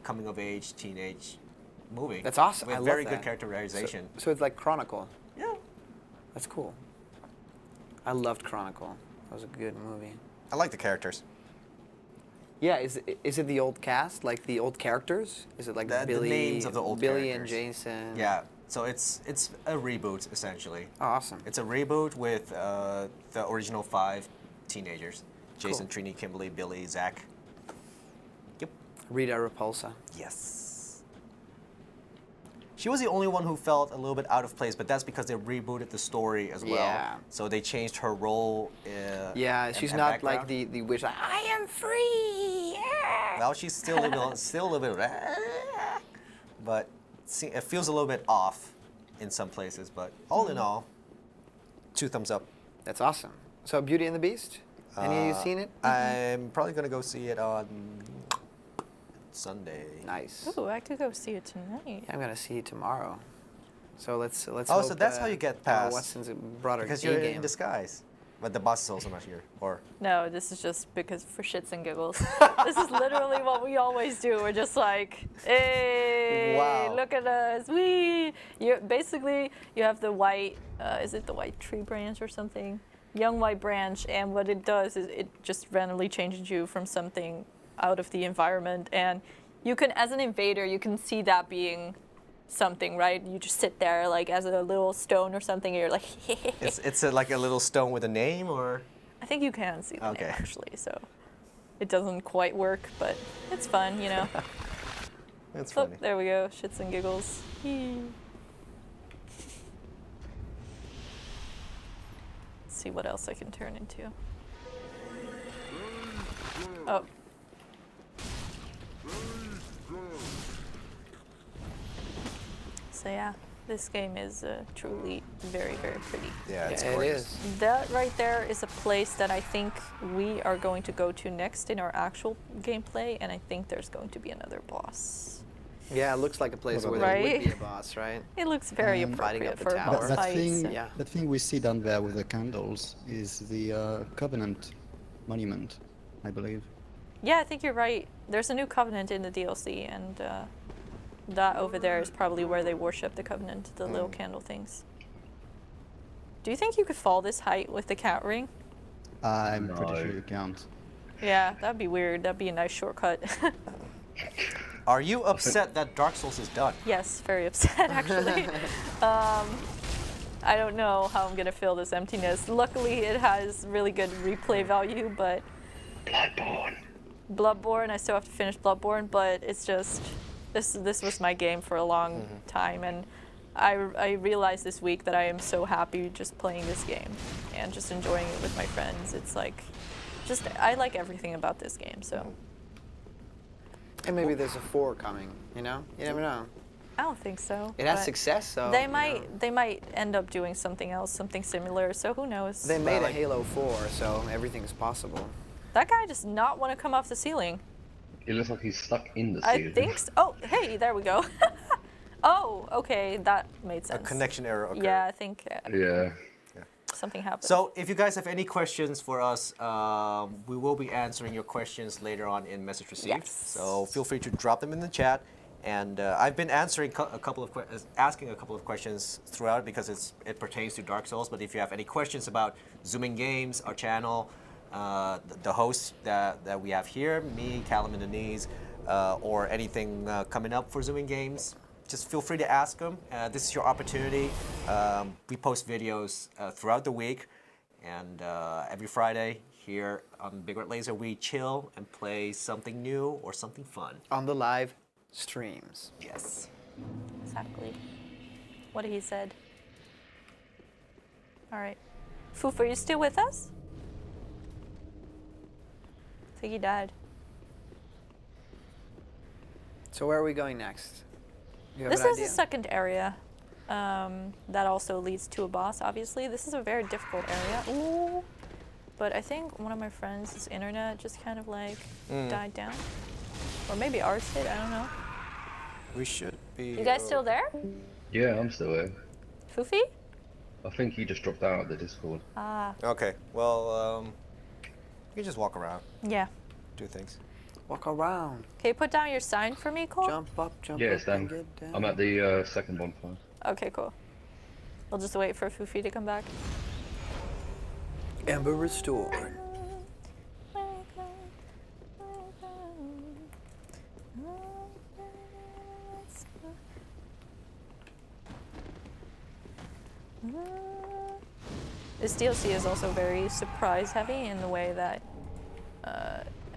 coming-of-age teenage movie. That's awesome. With I love very that. good characterization. So it's like Chronicle. Yeah, That's cool. I loved Chronicle. That was a good movie. I like the characters. Yeah, is it the old cast, like the old characters? Is it like The Billy, names of the old Billy and characters. Jason? Yeah, so it's a reboot essentially. Oh, awesome. It's a reboot with the original 5 teenagers: Jason, Cool. Trini, Kimberly, Billy, Zach. Yep. Rita Repulsa. Yes. She was the only one who felt a little bit out of place, but that's because they rebooted the story as well. Yeah. So they changed her role. Yeah, she's not like the witch. Like, I am free. Yeah. Well, she's still a little bit, but it feels a little bit off in some places. But all in all, 2 thumbs up. That's awesome. So Beauty and the Beast. Any of you seen it? I'm probably gonna go see it on Sunday. Nice. Ooh, I could go see it tonight. Yeah, I'm gonna see it tomorrow. So let's. Oh, hope, so that's how you get past. Watson's brought her Because A you're game. in disguise. But the boss is also not here. Or No, this is just because for shits and giggles. This is literally what we always do. We're just like, hey, Wow. look at us. Basically, you have the white, is it the white tree branch or something? Young white branch, and what it does is it just randomly changes you from something out of the environment. And you can, as an invader, you can see that being something, right? You just sit there like as a little stone or something, and you're like, it's like a little stone with a name, or I think you can see the Okay. name actually, so it doesn't quite work, but it's fun, you know. it's Oh, funny. there we go, shits and giggles. Let's see what else I can turn into. Oh. So yeah, this game is truly very, very pretty. Yeah, it's Yeah, it gorgeous. is. That right there is a place that I think we are going to go to next in our actual gameplay, and I think there's going to be another boss. Yeah, it looks like a place where there would Right? be a boss, right? It looks very Fighting appropriate up the for a tower. boss That fight. thing, so- Yeah. that thing we see down there with the candles is the Covenant monument, I believe. Yeah, I think you're right. There's a new Covenant in the DLC, and that over there is probably where they worship the Covenant, the little candle things. Do you think you could fall this height with the cat ring? I'm pretty No. sure you can't. Yeah, that'd be weird. That'd be a nice shortcut. Are you upset that Dark Souls is done? Yes, very upset actually. I don't know how I'm gonna fill this emptiness. Luckily, it has really good replay value, but Bloodborne, I still have to finish Bloodborne, but it's just this was my game for a long time, and I realized this week that I am so happy just playing this game and just enjoying it with my friends. It's like, I like everything about this game, so. And maybe there's a 4 coming, you know? You never know. I don't think so. It has but success, so. They you might know. they might end up doing something else, something similar. So who knows? They made like- a Halo 4, so everything is possible. That guy does not want to come off the ceiling. He looks like he's stuck in the I ceiling. think so. Oh, hey, there we go. Oh, okay, that made A sense. connection error occurred. Yeah, I think Yeah. something happened. So if you guys have any questions for us, we will be answering your questions later on in message received. Yes. So feel free to drop them in the chat. And I've been answering asking a couple of questions throughout because it pertains to Dark Souls. But if you have any questions about ZoominGames, our channel, the hosts that we have here, me, Callum, and Denise, or anything coming up for ZoominGames, just feel free to ask them. This is your opportunity. We post videos throughout the week, and every Friday here on Big Red Laser, we chill and play something new or something fun. On the live streams. Yes. Exactly. What he said. All right. Foof, are you still with us? I think he died. So where are we going next? You have This an is idea? the second area. That also leads to a boss, obviously. This is a very difficult area. Ooh. But I think one of my friends' internet just kind of like died down. Or maybe ours did, I don't know. We should be. You guys still there? Yeah, I'm still here. Foofy? I think he just dropped out of the Discord. Ah, Okay. Well, you can just walk around, yeah. do things. Walk around. Can you put down your sign for me, Cole? Jump up, jump Yeah, up, it's down. and get down. I'm at the second bonfire. Okay, cool. We'll just wait for Foofy to come back. Ember restored. This DLC is also very surprise heavy in the way that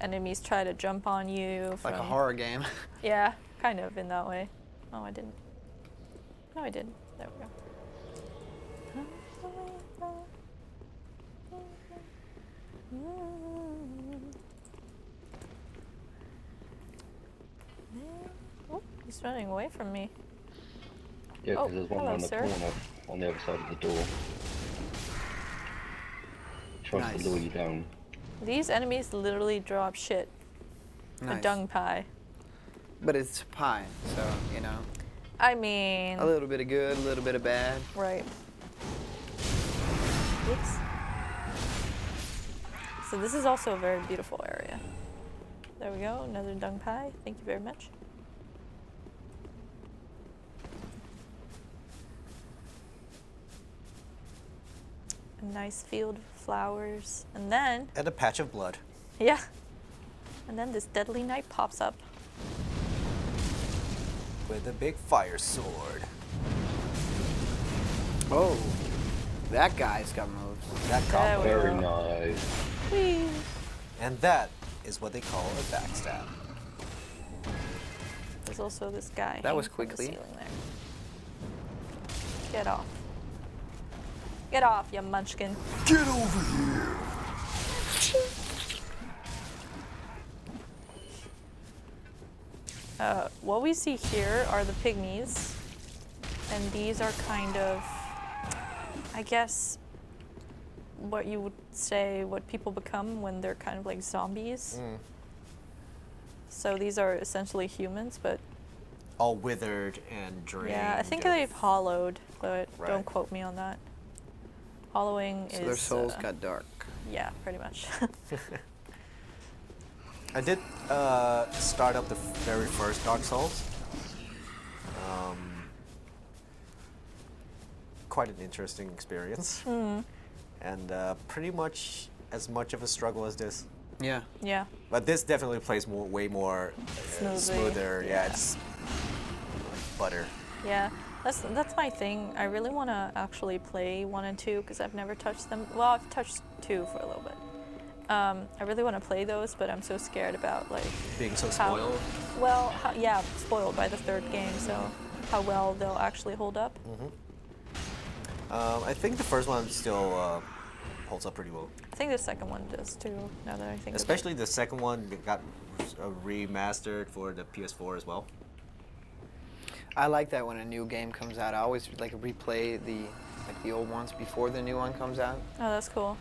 enemies try to jump on you. Like a from- horror game. Yeah, kind of in that way. Oh, I didn't. No, I didn't. There we go. Oh, he's running away from me. Yeah, Oh, because there's one hello, around the sir. corner on the other side of the door. Trying Nice. to lure you down. These enemies literally drop shit. A Nice. dung pie. But it's pie, so, you know. I mean, A little bit of good, a little bit of bad. right. Oops. So this is also a very beautiful area. There we go, another dung pie. Thank you very much. A nice field of flowers. And then, And a patch of blood. yeah. And then this deadly knight pops up. With a big fire sword. Oh, that guy's got moves. That There combo. we Very go. nice. Whee! And that is what they call a backstab. There's also this guy. That was hanging from the quickly. ceiling there. Get off. Get off, you munchkin. Get over here! What we see here are the pygmies, and these are kind of, I guess, what you would say what people become when they're kind of like zombies. So these are essentially humans, but All withered and drained. yeah, I think of- they've hollowed, but Right. don't quote me on that. Hollowing So is their souls got dark. yeah, pretty much. I did start up the very first Dark Souls. Quite an interesting experience. And pretty much as much of a struggle as this. Yeah. Yeah. But this definitely plays way more Smoothly. smoother. Yeah, Yeah. it's like butter. Yeah, that's my thing. I really want to actually play 1 and 2 because I've never touched them. Well, I've touched 2 for a little bit. I really want to play those, but I'm so scared about like Being so how- spoiled. Well, yeah, spoiled by the 3rd game, so how well they'll actually hold up. I think the first one still holds up pretty well. I think the 2nd one does too. Now that I think of it. Especially the second one that got remastered for the PS4 as well. I like that when a new game comes out. I always like replay the old ones before the new one comes out. Oh, that's cool.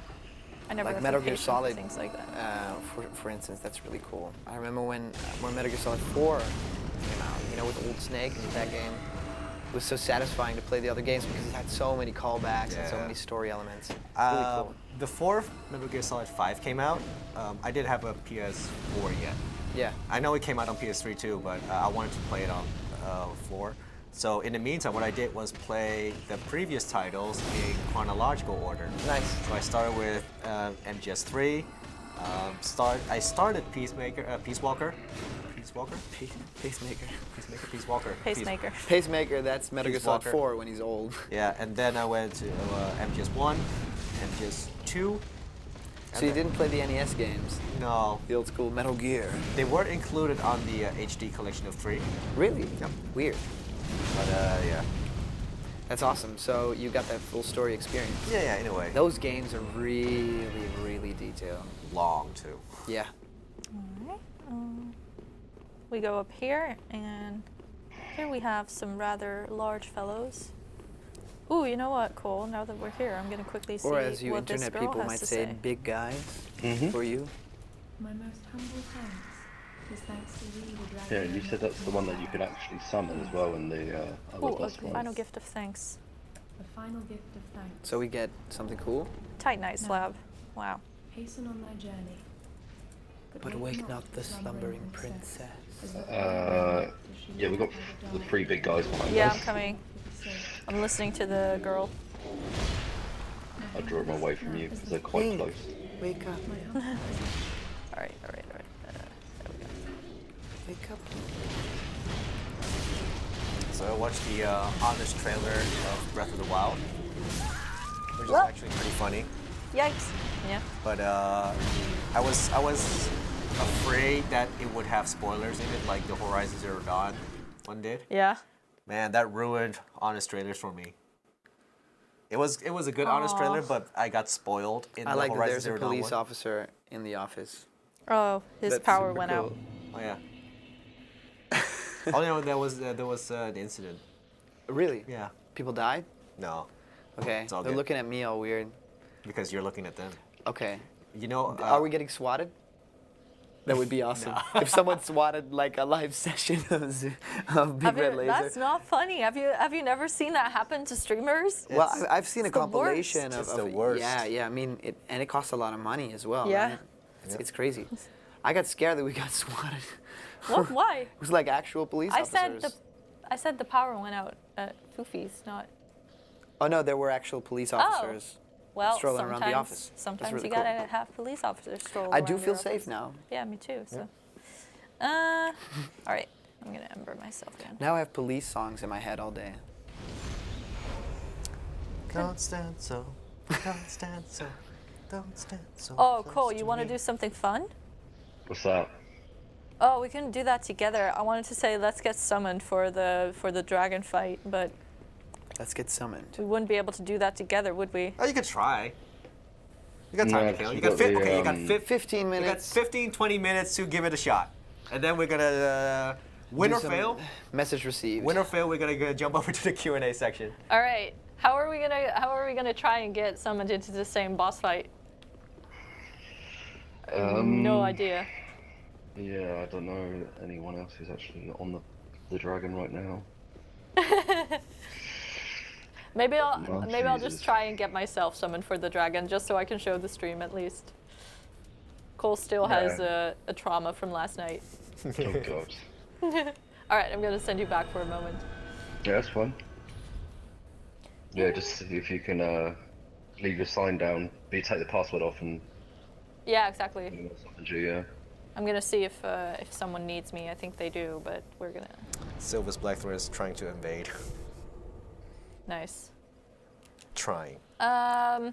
I never Like have Metal the Gear patience for Solid, things like that. for instance, that's really cool. I remember when Metal Gear Solid 4 came out, you know, with Old Snake and that game. It was so satisfying to play the other games because it had so many callbacks and so Yeah. many story elements. Really cool. Before Metal Gear Solid 5 came out, I didn't have a PS4 yet. Yeah. I know it came out on PS3 too, but I wanted to play it on 4. So in the meantime, what I did was play the previous titles in chronological order. Nice. So I started with MGS3. I started Peace Walker. Pacemaker. Peace Walker. Pacemaker. Pacemaker, that's Metal Gear Peace Solid Walker. 4 when he's old. Yeah, and then I went to MGS1, MGS2, So you didn't play the NES games, No, the old school Metal Gear? they weren't included on the HD collection of 3. Really? Yep. Weird. But yeah. That's awesome. So you got that full story experience. Yeah, anyway. Those games are really, really detailed. Long, too. Yeah. Alright. We go up here, and here we have some rather large fellows. Ooh, you know what, Cole? Now that we're here, I'm gonna quickly see Or as you what this internet girl people has might to say, big guys for you. My most humble thanks is thanks to thee, the Yeah, dragon. you said that's the one that you could actually summon as well in the other Ooh, boss a fight. final gift of thanks. The final gift of thanks. So we get something cool. Titanite slab. Wow. Hasten on thy journey. But wake not the slumbering princess. as the Yeah, we got the 3 big guys behind Yeah, us. I'm coming. I'm listening to the girl. I draw them away from you because they're quite Hey. close. Wake up. Alright. There we go. Wake up. So I watched the honest trailer of Breath of the Wild, which is What? actually pretty funny. Yikes. Yeah. But I was afraid that it would have spoilers in it, like the Horizon Zero Dawn one did. Yeah. Man, that ruined honest trailers for me. It was a good honest trailer, but I got spoiled in I the like that Horizon there's a Zero Dawn police one. officer in the office. Oh, his That's power super went cool. out. Oh yeah. Oh no, there was an incident. Really? Yeah. People died? No, Okay. It's all They're good. looking at me all weird. because you're looking at them. Okay. You know. Are we getting swatted? That would be awesome. If someone swatted like a live session of Big Red Laser. That's not funny. Have you never seen that happen to streamers? Well, It's- I've seen a it's the compilation worst. of, It's the of- worst. Yeah. I mean, and it costs a lot of money as well. Yeah. Right? It's crazy. I got scared that we got swatted. What? Why? It was like actual police I officers. said the power went out at Foofies, not. Oh no, there were actual police officers. Well, Strolling around the office. sometimes That's really you gotta have police officers stroll I around do your feel office. safe now. Yeah, me too. So, all right, I'm gonna ember myself again. Now I have police songs in my head all day. Don't stand so. Don't stand so. Don't stand so. Oh, close Cole, you want to me. do something fun? What's that? Oh, we can do that together. I wanted to say let's get summoned for the dragon fight, but Let's get summoned. we wouldn't be able to do that together, would we? Oh, you could try. You got time No, to kill. You we got got fit. the, Okay, you got 15 You got minutes. 15, 20 minutes to give it a shot, and then we're gonna win Do or some fail. Message received. Win or fail, we're gonna go jump over to the Q&A section. All right. How are we gonna try and get summoned into the same boss fight? No idea. Yeah, I don't know anyone else who's actually on the dragon right now. Maybe I'll Oh, just Jesus. try and get myself summoned for the dragon, just so I can show the stream at least. Cole still has Yeah. a trauma from last night. Oh god. All right, I'm gonna send you back for a moment. Yeah, that's fine. Yeah, just see if you can leave your sign down, but you take the password off and Yeah, exactly. something to you, yeah. I'm gonna see if someone needs me. I think they do, but we're gonna. Sylva's Blackthorn is trying to invade. Nice. Trying. Oh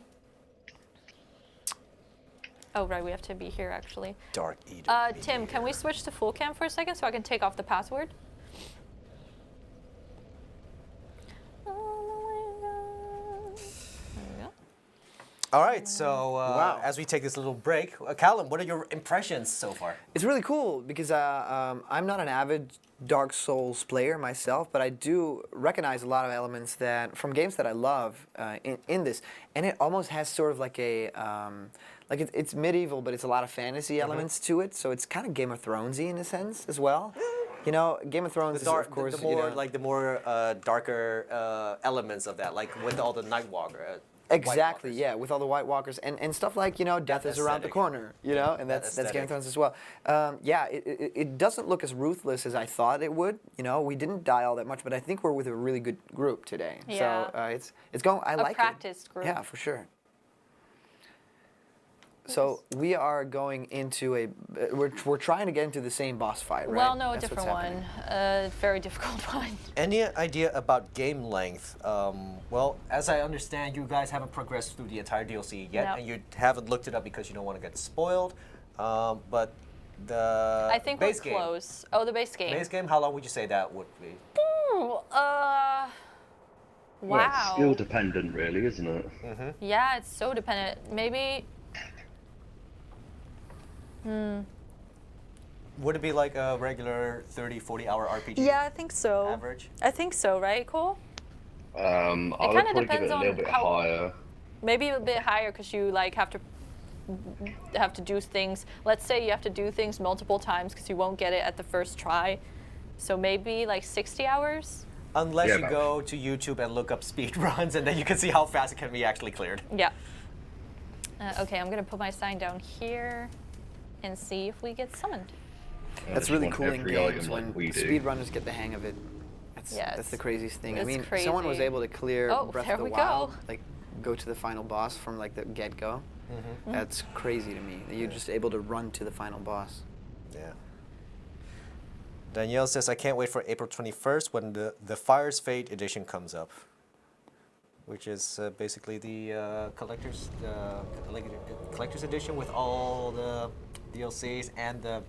right, we have to be here actually. Dark Eden. Tim, can we switch to full cam for a second so I can take off the password? There we go. All right, so Wow. as we take this little break, Callum, what are your impressions so far? It's really cool because I'm not an avid Dark Souls player myself, but I do recognize a lot of elements that from games that I love in this, and it almost has sort of like a it's medieval, but it's a lot of fantasy elements to it. So it's kind of Game of Thronesy in a sense as well. You know, Game of Thrones is of course the more you know, like the more darker elements of that, like with all the Nightwalker. exactly, White Walkers. yeah, with all the White Walkers and stuff like death is around the aesthetic. corner, and that's Game aesthetic. of Thrones as well. Yeah, it doesn't look as ruthless as I thought it would. We didn't die all that much, but I think we're with a really good group today. Yeah. So it's going. I like practiced it. group. Yeah, for sure. So we are going into a. We're trying to get into the same boss fight, right? Well, no, a That's what's different one. happening. Very difficult one. Any idea about game length? Well, as I understand, you guys haven't progressed through the entire DLC yet, No. and you haven't looked it up because you don't want to get spoiled. But the I think base we're game. close. Oh, the base game. Base game, how long would you say that would be? Ooh, Well, it's wow. skill dependent, really, isn't it? Yeah, it's so dependent. Maybe. Would it be like a regular 30, 40-hour RPG? Yeah, I think so. Average? I think so, right, Cole? I would kinda probably give depends it a little on bit how- higher. Maybe a bit higher because you like have to do things. Let's say you have to do things multiple times because you won't get it at the first try. So maybe like 60 hours. Unless Yeah, you about- go to YouTube and look up speed runs, and then you can see how fast it can be actually cleared. Yeah. Okay, I'm gonna put my sign down here and see if we get summoned. I That's just really want cool in every games item when like we do. speedrunners get the hang of it. That's it's- the craziest thing. I it's mean, someone was crazy. able to clear Oh, Breath there of the we Wild, go. like go to the final boss from like the get-go. Mm-hmm. That's crazy to me. That you're just able to run to the final boss. Yeah. Danielle says, I can't wait for April 21st when the Fire's Fate edition comes up. Which is basically the collector's edition with all the DLCs and the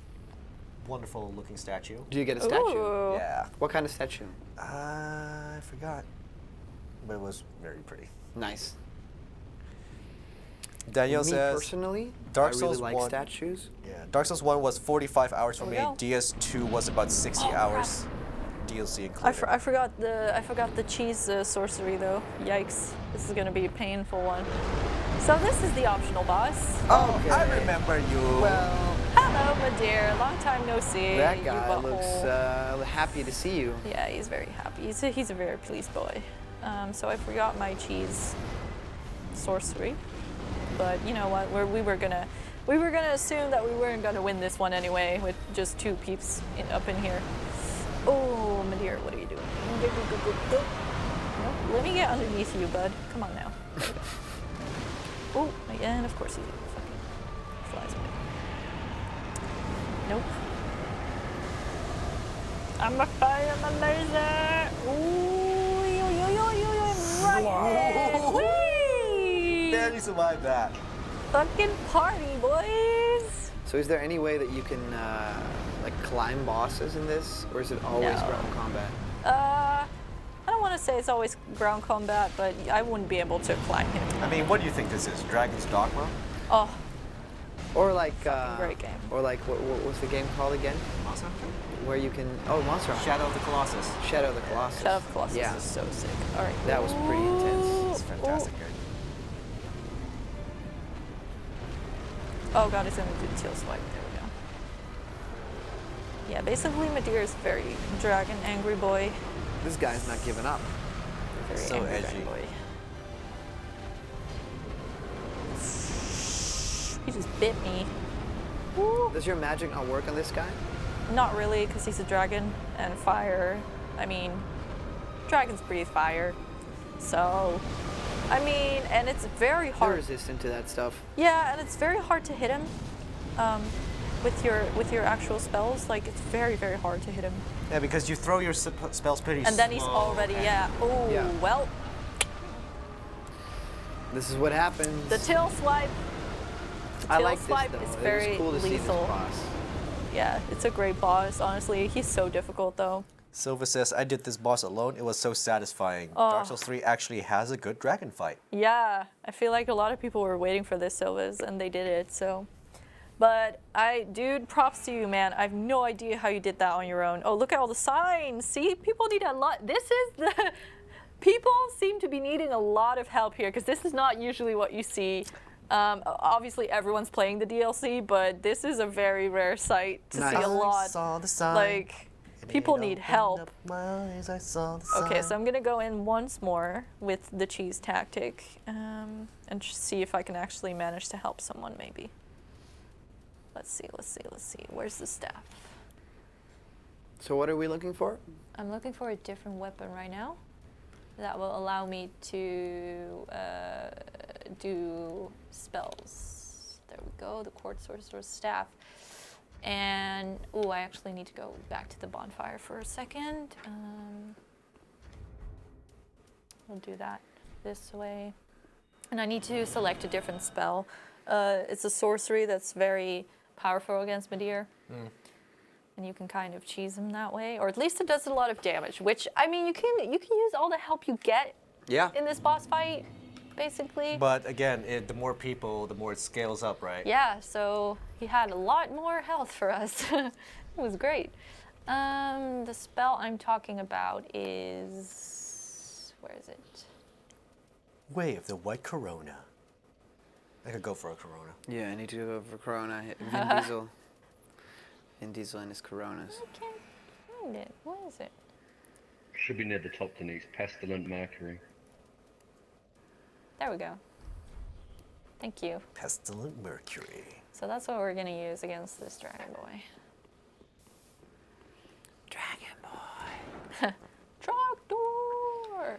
wonderful looking statue. Do you get a statue? Ooh. Yeah. What kind of statue? I forgot. But it was very pretty. Nice. Danielle Me says, personally, Dark I really Souls like 1. statues. Yeah, Dark Souls 1 was 45 hours for There me. we go. DS2 was about 60 hours. DLC included. I forgot the cheese sorcery though. Yikes! This is gonna be a painful one. So this is the optional boss. Oh, Okay. I remember you. Well, Hello, Midir. Long time no see. that you guy butthole. looks happy to see you. Yeah, he's very happy. He's a very pleased boy. So I forgot my cheese sorcery, but you know what? We were gonna assume that we weren't gonna win this one anyway with just two peeps up in here. Oh, Midir, what are you doing? Nope, let me get underneath you, bud. Come on now. Oh, and of course he fucking flies away. Nope. I'm a fire, I'm a laser. Ooh, right. Whee! Barely survived that. Fucking party, boys. So is there any way that you can like climb bosses in this, or is it always No. ground combat? I don't want to say it's always ground combat, but I wouldn't be able to climb him. I mean, what do you think this is? Dragon's Dogma? Oh, Or like great game. Or like what was the game called again? Monster Hunter? Where you can Monster Hunter. Shadow of the Colossus. Shadow of the Colossus. Shadow of the Colossus Yeah. is so sick. All right. That was pretty intense. It's a fantastic game. Oh god, it's gonna do the teal swipe. There we go. Yeah, basically Midir is very dragon angry boy. This guy's not giving up. Very So angry edgy. dragon boy. He just bit me. Woo. Does your magic not work on this guy? Not really, because he's a dragon and fire. I mean, dragons breathe fire. So, I mean, and it's very They're hard. resistant to that stuff. Yeah, and it's very hard to hit him with your actual spells. Like, it's very, very hard to hit him. Yeah, because you throw your spells pretty And then he's slow already, and- yeah. Oh, Yeah. well, This is what happens. the tail swipe. The I tail like this swipe though. is It very was cool to see this lethal. boss. Yeah, it's a great boss, honestly. He's so difficult, though. Silva says, I did this boss alone. It was so satisfying. Dark Souls 3 actually has a good dragon fight. Yeah, I feel like a lot of people were waiting for this, Silvas, and they did it, so. But dude, props to you, man. I have no idea how you did that on your own. Oh, look at all the signs. See, people need a lot. This is the, people seem to be needing a lot of help here, because this is not usually what you see. Obviously, everyone's playing the DLC, but this is a very rare sight to see a lot. saw the sign. Like, people need help. Up my eyes, I saw the Okay, sign. so I'm gonna go in once more with the cheese tactic and just see if I can actually manage to help someone, maybe. Let's see. Where's the staff? So what are we looking for? I'm looking for a different weapon right now that will allow me to do spells. There we go. The Quartz Sorcerer's Staff. And, ooh, I actually need to go back to the bonfire for a second. We'll do that this way. And I need to select a different spell. It's a sorcery that's very powerful against Midir. And you can kind of cheese him that way. Or at least it does a lot of damage, which, I mean, you can use all the help you get in this boss fight, basically. But again, the more people, the more it scales up, right? Yeah, so he had a lot more health for us. It was great. The spell I'm talking about is... Where is it? Way of the White Corona. I could go for a Corona. Yeah, I need to go for Corona. Vin Diesel. Vin Diesel and his Coronas. I can't find it. What is it? Should be near the top, Denise. Pestilent Mercury. There we go. Thank you. Pestilent Mercury. So that's what we're going to use against this Dragon Boy. Dragon Boy. Trogdor!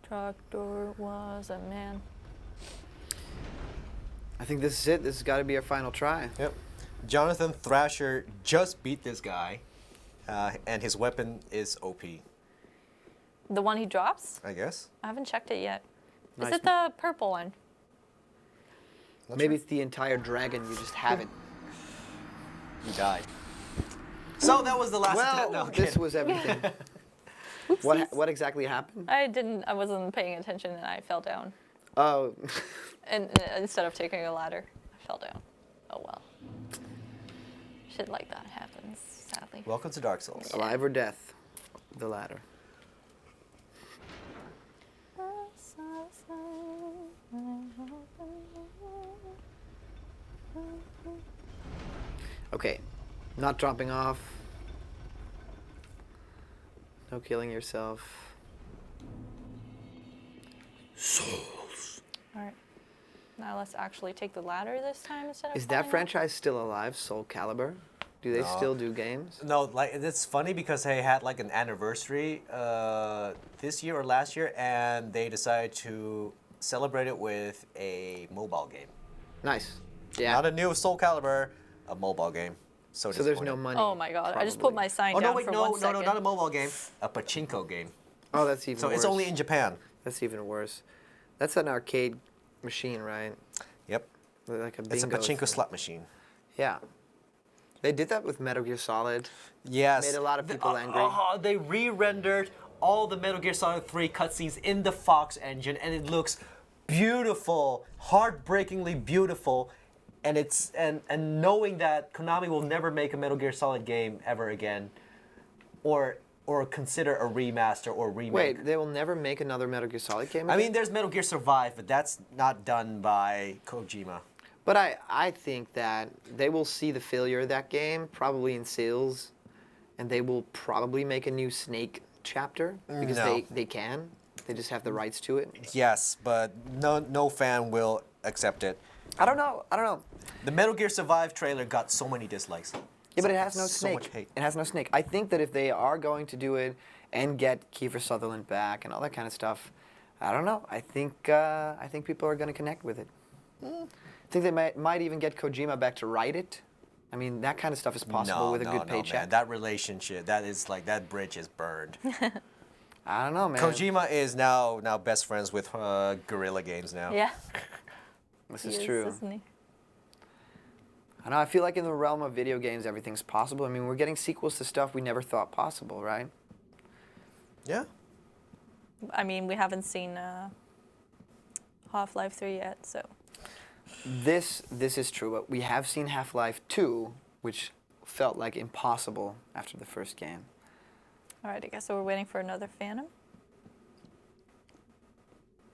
Trogdor was a man. I think this is it. This has got to be our final try. Yep. Jonathan Thrasher just beat this guy, and his weapon is OP, The one he drops? I guess. I haven't checked it yet. Nice. Is it the purple one? Maybe it's the entire dragon. You just haven't. He died. So that was the last attempt. No, Well, I'm this kidding. was everything. What exactly happened? I wasn't paying attention and I fell down. Oh. And instead of taking a ladder, I fell down. Oh well. Shit like that happens, sadly. Welcome to Dark Souls. Alive or death? The latter. Okay. Not dropping off. No killing yourself. Souls. Alright. Now let's actually take the ladder this time instead of Is that falling off. franchise still alive? Soul Calibur? Do they No. still do games? No, like it's funny because they had like an anniversary this year or last year, and they decided to celebrate it with a mobile game. Nice. Yeah. Not a new Soul Calibur, a mobile game. So there's no disappointing. money. Oh my god, I just put probably. my sign Oh down no, wait, for no, 1 no, second. not a mobile game, a pachinko game. Oh, that's even So worse. it's only in Japan. That's even worse. That's an arcade machine, right? Yep. Like a bingo. It's a pachinko thing. slot machine. Yeah. They did that with Metal Gear Solid. Yes. Made a lot of people angry. They re-rendered all the Metal Gear Solid 3 cutscenes in the Fox engine, and it looks beautiful, heartbreakingly beautiful. And it's and knowing that Konami will never make a Metal Gear Solid game ever again, or consider a remaster or remake. Wait, they will never make another Metal Gear Solid game I again? mean, there's Metal Gear Survive, but that's not done by Kojima. But I think that they will see the failure of that game, probably in sales, and they will probably make a new Snake chapter, because No. they can. They just have the rights to it. Yes, but no fan will accept it. I don't know. The Metal Gear Survive trailer got so many dislikes. Yeah, but it has no So Snake. much hate. It has no Snake. I think that if they are going to do it and get Kiefer Sutherland back and all that kind of stuff, I don't know. I think people are going to connect with it. I think they might even get Kojima back to write it. I mean, that kind of stuff is possible with a good paycheck. Man. That relationship, that is like that bridge is burned. I don't know, man. Kojima is now best friends with Guerrilla Games now. Yeah. This He is true. isn't he? I know. I feel like in the realm of video games, everything's possible. I mean, we're getting sequels to stuff we never thought possible, right? Yeah. I mean, we haven't seen Half-Life 3 yet, so. This is true, but we have seen Half-Life 2, which felt like impossible after the first game. All right, I guess so we're waiting for another Phantom.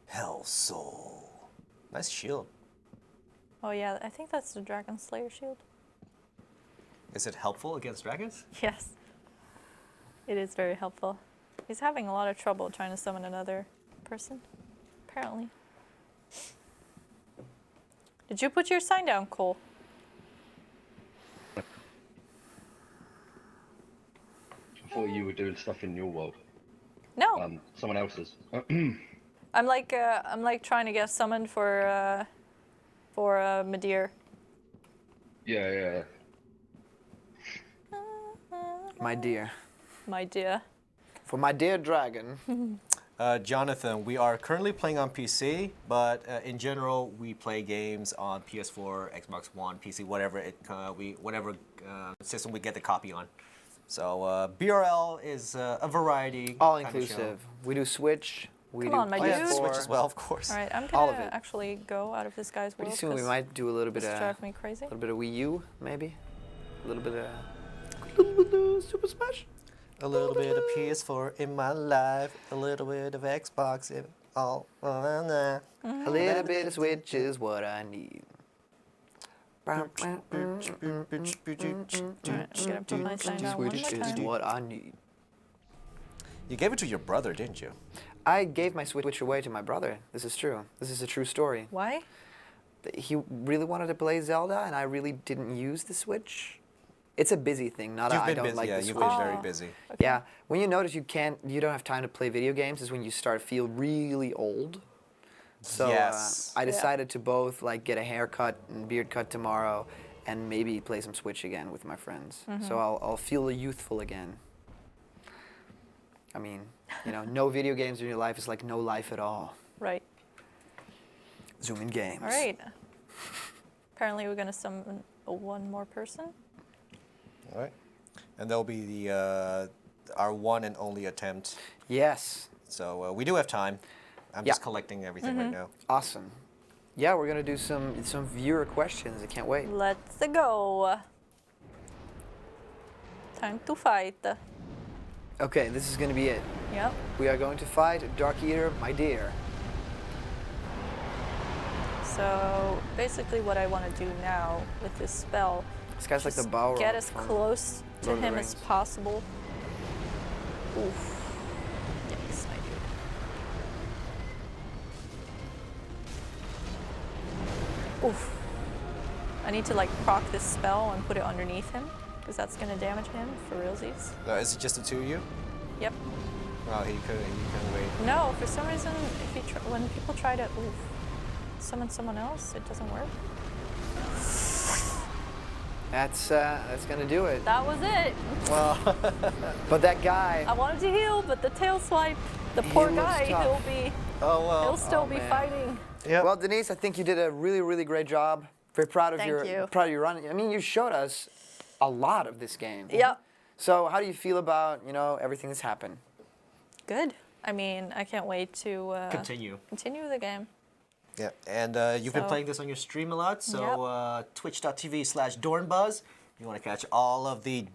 Hell Soul. Nice shield. Oh yeah, I think that's the Dragon Slayer shield. Is it helpful against dragons? Yes. It is very helpful. He's having a lot of trouble trying to summon another person, apparently. Did you put your sign down, Cole? I thought you were doing stuff in your world. No. Someone else's. I'm like trying to get summoned for for Midir. Yeah. My dear. My dear. For my dear dragon. Jonathan, we are currently playing on PC, but in general, we play games on PS4, Xbox One, PC, whatever system we get the copy on. So BRL is a variety. All kind of inclusive. We do Switch. We Come do on, my show. Oh, yeah, dude. Switch as well, of course. All right, I'm All gonna of it. actually go out of this guy's world. Pretty soon we 'cause might do a little bit this of drives me crazy. Wii U, maybe. A little bit of Super Smash. A little bit of PS4 in my life, a little bit of Xbox in all. A little bit of Switch is what I need. Alright, I'm gonna put my sign down one Switch more is time. what I need. You gave it to your brother, didn't you? I gave my Switch away to my brother. This is true. This is a true story. Why? He really wanted to play Zelda, and I really didn't use the Switch. It's a busy thing, not You've I been don't busy. like Yeah, the you've Switch. been very busy. Yeah, when you notice you don't have time to play video games is when you start to feel really old. So Yes. I decided to both like get a haircut and beard cut tomorrow, and maybe play some Switch again with my friends. So I'll feel youthful again. I mean, no video games in your life is like no life at all. Right. ZoominGames. All right. Apparently, we're gonna summon one more person. All right. And that'll be the our one and only attempt. Yes. So we do have time. I'm Yeah. just collecting everything right now. Awesome. Yeah, we're gonna do some viewer questions. I can't wait. Let's go. Time to fight. Okay, this is gonna be it. Yep. We are going to fight Dark Eater, my dear. So basically, what I want to do now with this spell, This guy's like the just Balrog get as from close to Lord of the him as Rings. possible. Oof. Yikes, my dude. Oof. I need to like proc this spell and put it underneath him, because that's gonna damage him for realsies. Is it just the two of you? Yep. Oh, he couldn't wait. No, for some reason, when people try to summon someone else, it doesn't work. That's gonna do it. That was it. Well, but that guy. I wanted to heal, but the tail swipe, the He poor was guy, tough. Oh well. he'll still be man. fighting. Yep. Well, Denise, I think you did a really, really great job. Very proud of Thank your you. run. I mean, you showed us a lot of this game. Yep. So, how do you feel about everything that's happened? Good. I mean, I can't wait to Continue. continue the game. Yeah, and you've been So- playing this on your stream a lot, so twitch.tv/Doornebuzz. You want to catch all of the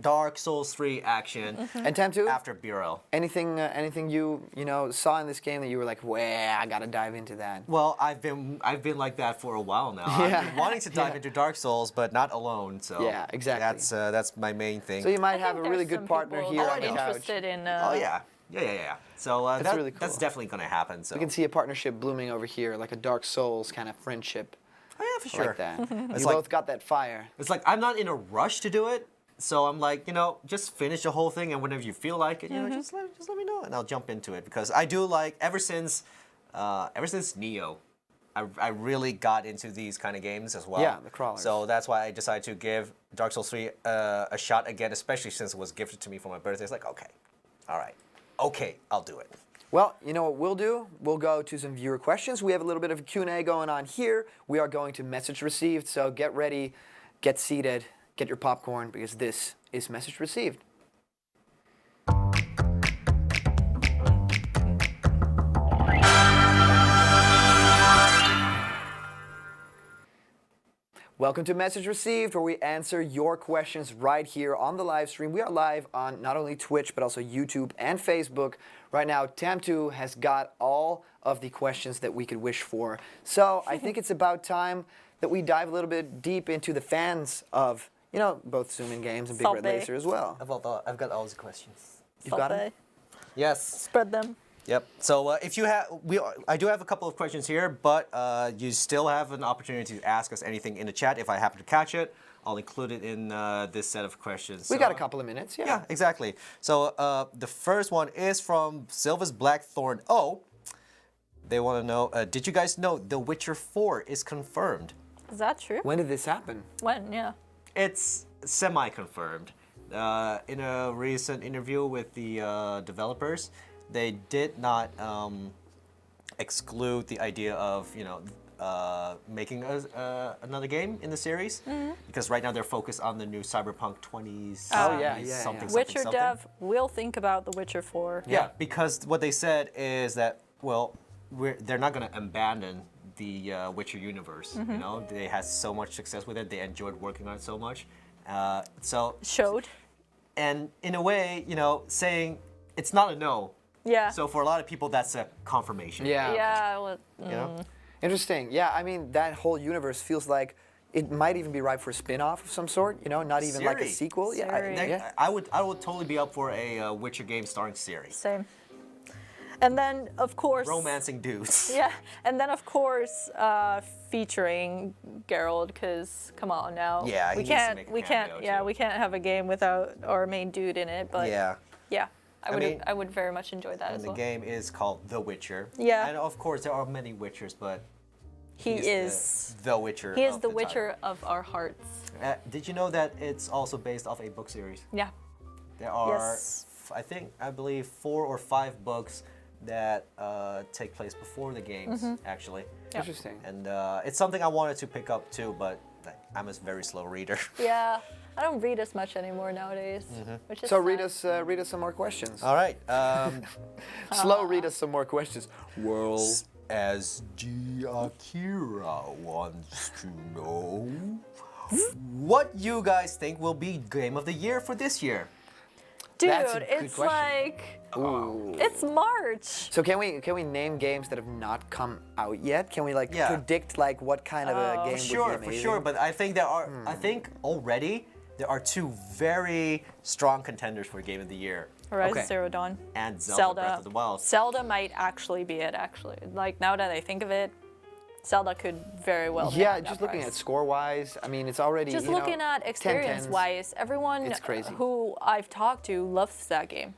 Dark Souls 3 action And Tam2, after BRL. anything you saw in this game that you were like, "Well, I gotta dive into that." Well, I've been like that for a while now. Yeah. I've been wanting to dive into Dark Souls, but not alone. So Yeah, exactly. That's my main thing. So you might I have a think really there's good some partner people here that on the are couch. interested in. Oh yeah. So That's really cool. that's definitely gonna happen. So We can see a partnership blooming over here, like a Dark Souls kind of friendship. oh, yeah, for I sure. like that. It's You like- both got that fire. It's like I'm not in a rush to do it, so I'm like, just finish the whole thing, and whenever you feel like it, just let me know, and I'll jump into it because I do like ever since Neo, I really got into these kind of games as well. Yeah, the crawlers. So that's why I decided to give Dark Souls 3 a shot again, especially since it was gifted to me for my birthday. It's like, okay, all right, okay, I'll do it. Well, you know what we'll do? We'll go to some viewer questions. We have a little bit of a Q&A going on here. We are going to message received, so get ready, get seated, get your popcorn, because this is message received. Welcome to Message Received, where we answer your questions right here on the live stream. We are live on not only Twitch, but also YouTube and Facebook. Right now, Tam2 has got all of the questions that we could wish for. So I think it's about time that we dive a little bit deep into the fans of, both ZoominGames and Big Red Salve. Laser as well. I've got all the questions. You've got it? Yes. Spread them. Yep. So if you have, I do have a couple of questions here, but you still have an opportunity to ask us anything in the chat. If I happen to catch it, I'll include it in this set of questions. We got a couple of minutes, yeah. Yeah, exactly. So the first one is from Silva's Blackthorn O. They want to know, did you guys know The Witcher 4 is confirmed? Is that true? When did this happen? When? Yeah. It's semi-confirmed. In a recent interview with the developers, they did not exclude the idea of, making another game in the series, because right now they're focused on the new Cyberpunk 20s. Oh, yeah. Something, Witcher something. dev will think about The Witcher 4. Yeah, because what they said is that, well, they're not going to abandon the Witcher universe. You know, they had so much success with it. They enjoyed working on it so much. Showed. And in a way, saying it's not a no. Yeah. So for a lot of people, that's a confirmation. Yeah. Yeah. Well, You know? Interesting. Yeah, I mean, that whole universe feels like it might even be ripe for a spin-off of some sort, not even like a Ciri. sequel. Yeah, Ciri. yeah. I would totally be up for a Witcher game starring Ciri. Same. And then, of course. Romancing dudes. Yeah, and then of course featuring Geralt, because come on now. Yeah, he we needs to can't. make a We can't. cameo, Yeah, too. we can't have a game without our main dude in it. But Yeah. yeah, I would. mean- I would very much enjoy that And as the well. game is called The Witcher. Yeah. And of course, there are many Witchers, but He he's is. the Witcher. He is of the title. Witcher of our hearts. Did you know that it's also based off a book series? Yeah. There are, Yes. I believe, 4 or 5 books that take place before the games, actually. Yeah. Interesting. And it's something I wanted to pick up too, but I'm a very slow reader. Yeah. I don't read as much anymore nowadays. Which is So sad. read us some more questions. All right. Slow, read us some more questions. Well, As G. Akira wants to know, what you guys think will be Game of the Year for this year? Dude, That's a good it's question. like ooh. it's March. So can we name games that have not come out yet? Can we Yeah. predict what kind of a game For would be amazing? sure. But I think I think already there are 2 very strong contenders for Game of the Year. Horizon Okay. Zero Dawn. And Zelda Breath of the Wild. Zelda might actually be it, actually. Like, now that I think of it, Zelda could very well Yeah, have that just looking prize. at score-wise, I mean, it's already Just looking at experience-wise, everyone It's crazy. who I've talked to loves that game.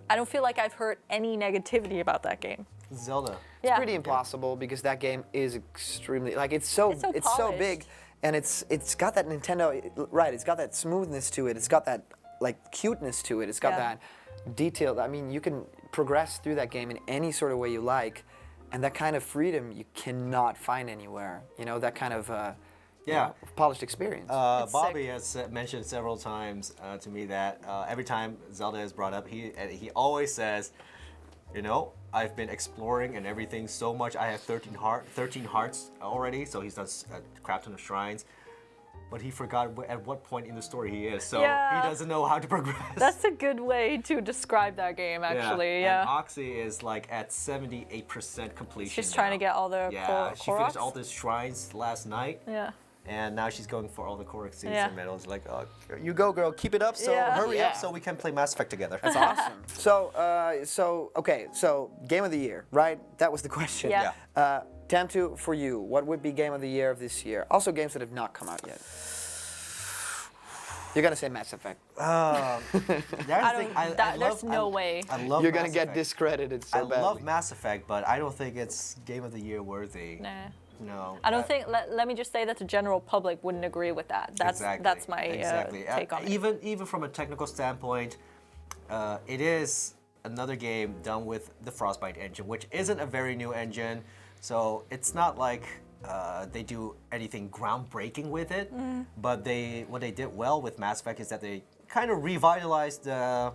I don't feel like I've heard any negativity about that game. Zelda. Yeah. Pretty impossible because that game is extremely it's so polished. big, and it's got that Nintendo right. It's got that smoothness to it. It's got that cuteness to it. It's got Yeah. that detail. I mean, you can progress through that game in any sort of way you like, and that kind of freedom you cannot find anywhere. That kind of polished experience. It's Bobby sick. has mentioned several times to me that every time Zelda is brought up, he always says, I've been exploring and everything so much. I have 13 hearts already, so he's done a crap ton of shrines. But he forgot at what point in the story he is, so Yeah. he doesn't know how to progress. That's a good way to describe that game, actually. Yeah. And Oxy is at 78% completion. She's trying to now. get all the She finished Koroks? all the shrines last night. Yeah. And now she's going for all the Korok seeds Yeah. and medals. Like, oh, you go, girl, keep it up. So Yeah. hurry Yeah. up, so we can play Mass Effect together. That's awesome. So game of the year, right? That was the question. Yeah. Tamtu, for you, what would be game of the year of this year? Also, games that have not come out yet. You're gonna say Mass Effect. There's no way. I love. You're Mass gonna get Effect. discredited so I badly. love Mass Effect, but I don't think it's Game of the Year worthy. Nah. No. I don't think. Let me just say that the general public wouldn't agree with that. That's my take on it. Even from a technical standpoint, it is another game done with the Frostbite engine, which isn't a very new engine, so it's not like they do anything groundbreaking with it. But what they did well with Mass Effect is that they kind of revitalized the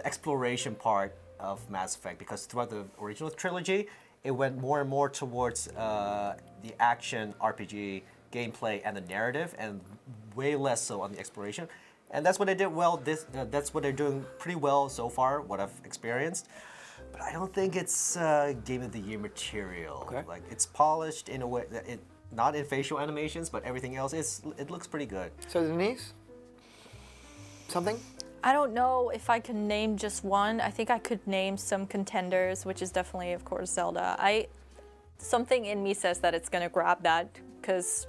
exploration part of Mass Effect, because throughout the original trilogy, it went more and more towards the action RPG gameplay and the narrative, and way less so on the exploration. And that's what they did well. That's what they're doing pretty well so far, what I've experienced. But I don't think it's Game of the Year material. Okay. Like, it's polished in a way that not in facial animations, but everything else it looks pretty good. So Denise, something? I don't know if I can name just one. I think I could name some contenders, which is definitely, of course, Zelda. Something in me says that it's gonna grab that, because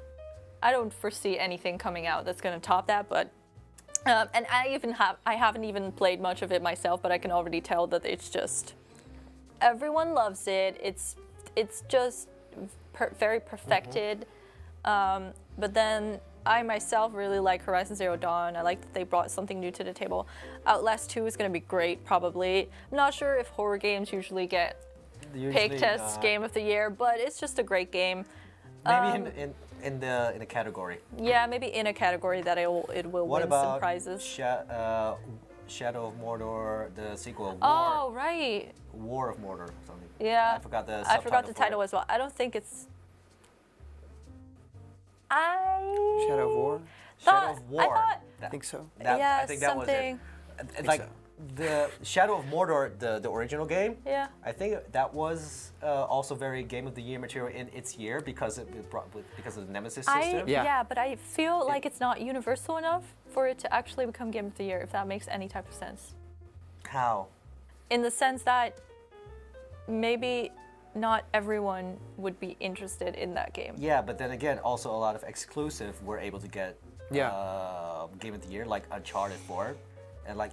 I don't foresee anything coming out that's gonna top that. But and I haven't even played much of it myself, but I can already tell that it's just everyone loves it. It's it's just very perfected. But then I myself really like Horizon Zero Dawn. I like that they brought something new to the table. Outlast 2 is going to be great, probably. I'm not sure if horror games usually get picked as Game of the Year, but it's just a great game. Maybe in the category. Yeah, maybe in a category that it will What win about some prizes. Shadow of Mordor, the sequel? Oh, right. War of Mordor or something. Yeah. I forgot the I forgot the subtitle for title it. as well. I don't think it's. Shadow of War? Shadow of War. I think so. Yeah, I think that something. was it. Like the Shadow of Mordor, the original game. Yeah. I think that was also very Game of the Year material in its year because because of the Nemesis system. Yeah. But I feel like it's not universal enough for it to actually become Game of the Year, if that makes any type of sense. How? In the sense that maybe not everyone would be interested in that game. Yeah, but then again, also a lot of exclusive were able to get Game of the Year, like Uncharted 4, and like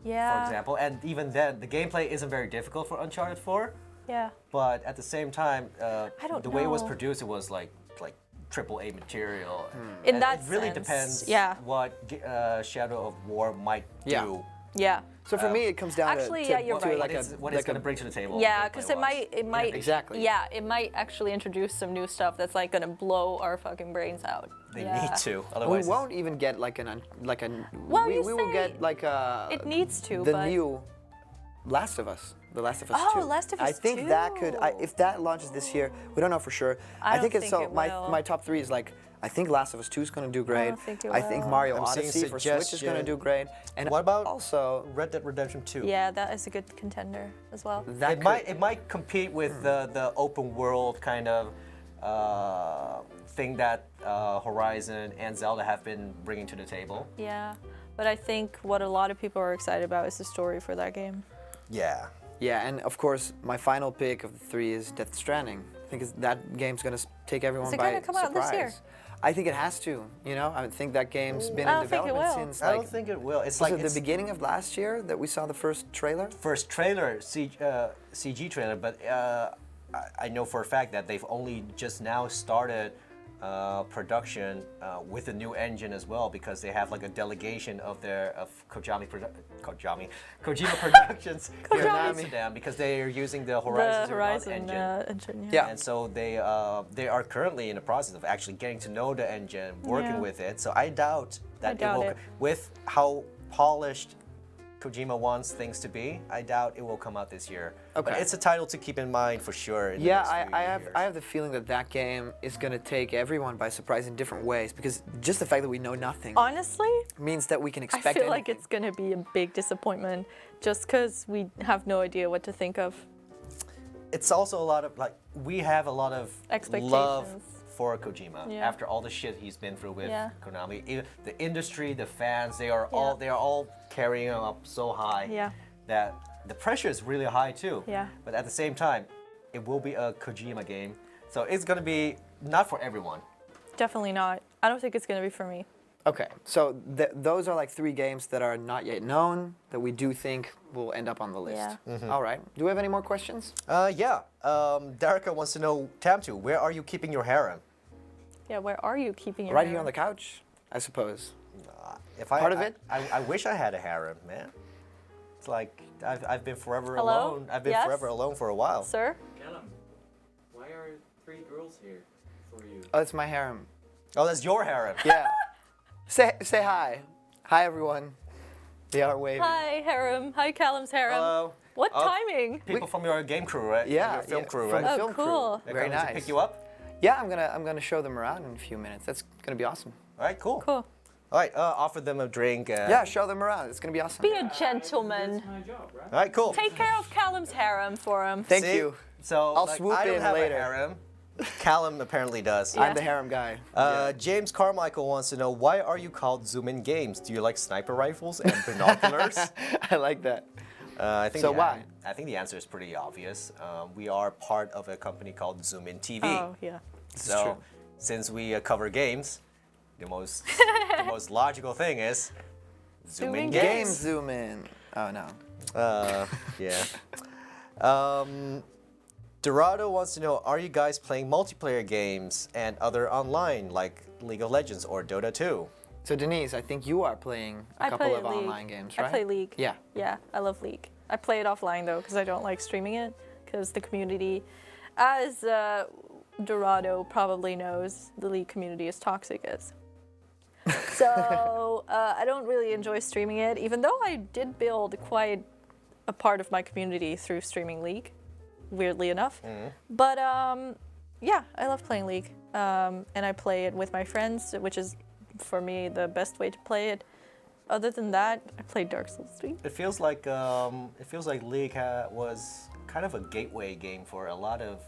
Yeah. for example. And even then, the gameplay isn't very difficult for Uncharted 4. Yeah. But at the same time, don't the way it was know. produced, it was like AAA material. In And that it really sense, depends yeah. what Shadow of War might Yeah. do. Yeah. So for me, it comes down Actually, to yeah, you're right. What it's like going to bring to the table. Yeah, because it gameplay-wise. might exactly. Yeah, it might actually introduce some new stuff that's like gonna blow our fucking brains out. They Yeah. need to, We otherwise. won't even get like Well, we you will say get like a It needs to, the but new Last of Us. The Last of Us Oh, 2. Last of I Us think that could, 2. if that launches this year, we don't know for sure. I think don't it's think so. it My will. my top 3 is like I think Last of Us 2 is going to do great. don't think it I think will. Mario I'm seeing Odyssey for Switch is going to suggestion. do great. And What about also Red Dead Redemption 2? yeah, that is a good contender as well. that It might compete with the open world kind of thing that Horizon and Zelda have been bringing to the table. Yeah, but I think what a lot of people are excited about is the story for that game. Yeah. Yeah, and of course my final pick of the 3 is Death Stranding. I think that game's going to take everyone Is it by gonna come out surprise. this year? I think it has to. You know, I think that game's been I in don't think it development will. since I like don't think it will. It's was like it the beginning of last year that we saw the first trailer. first trailer, CG trailer, but I know for a fact that they've only just now started production with a new engine as well because they have like a delegation of Kojima Productions here in Amsterdam because they are using the Horizon The Zero Dawn Horizon engine. engine. Yeah. And so they are currently in the process of actually getting to know the engine, working Yeah. with it. So I doubt that doubt it will, it. with how polished Kojima wants things to be, I doubt it will come out this year. But Okay. it's a title to keep in mind for sure. In the Yeah, next few I have years. the feeling that that game is going to take everyone by surprise in different ways because just the fact that we know nothing Honestly, means that we can I expect feel like anything. it's gonna be a big disappointment just because we have no idea what to think of. It's also a lot of like we have a lot of Expectations. love for Kojima Yeah. after all the shit he's been through with Yeah. Konami. The industry, the fans, they are Yeah. all carrying him up so high Yeah. that the pressure is really high too. Yeah. But at the same time, it will be a Kojima game, so it's gonna be not for everyone. Definitely not. I don't think it's gonna be for me. Okay, so those are like 3 games that are not yet known that we do think will end up on the list. Yeah. Mm-hmm. All right. Do we have any more questions? Yeah. Darica wants to know, Tamtu, where are you keeping your harem? Yeah, where are you keeping your Right here hair? on the couch, I suppose. If Part of it? I wish I had a harem, man. It's like I've been forever Hello? alone. I've been Yes? forever alone for a while. Sir? Callum, why are 3 girls here for you? Oh, it's my harem. Oh, that's your harem. Yeah. say hi. Hi, everyone. They are waving. Hi, harem. Hi, Callum's harem. Hello. What Oh, timing? People from your game crew, right? Yeah, Your film yeah, crew, from right? the Oh, film crew. cool. They're Very coming nice. to pick you up. Yeah, I'm gonna show them around in a few minutes. That's gonna be awesome. All right, cool. Cool. All right, offer them a drink. Yeah, show them around. It's gonna be awesome. Be a gentleman. My job, right? All right, cool. Take care of Callum's harem for him. Thank See? you. So I'll like, swoop I don't in have later. a harem. Callum apparently does. Yeah. I'm the harem guy. James Carmichael wants to know, why are you called ZoominGames? Do you like sniper rifles and binoculars? I like that. I think So the, why? I think the answer is pretty obvious. We are part of a company called Zoomin TV. Oh, yeah. So true. since we cover games, the most logical thing is Zooming ZoominGames. Game zoom in. Oh no. Yeah. Dorado wants to know, are you guys playing multiplayer games and other online like League of Legends or Dota 2? So Denise, I think you are playing a couple of online games, right? I play League. Yeah. Yeah, I love League. I play it offline though because I don't like streaming it because the community, as Dorado probably knows, the League community is toxic as. So I don't really enjoy streaming it, even though I did build quite a part of my community through streaming League, weirdly enough. But yeah, I love playing League, and I play it with my friends, which is for me the best way to play it. Other than that, I played Dark Souls 3. It feels like League was kind of a gateway game for a lot of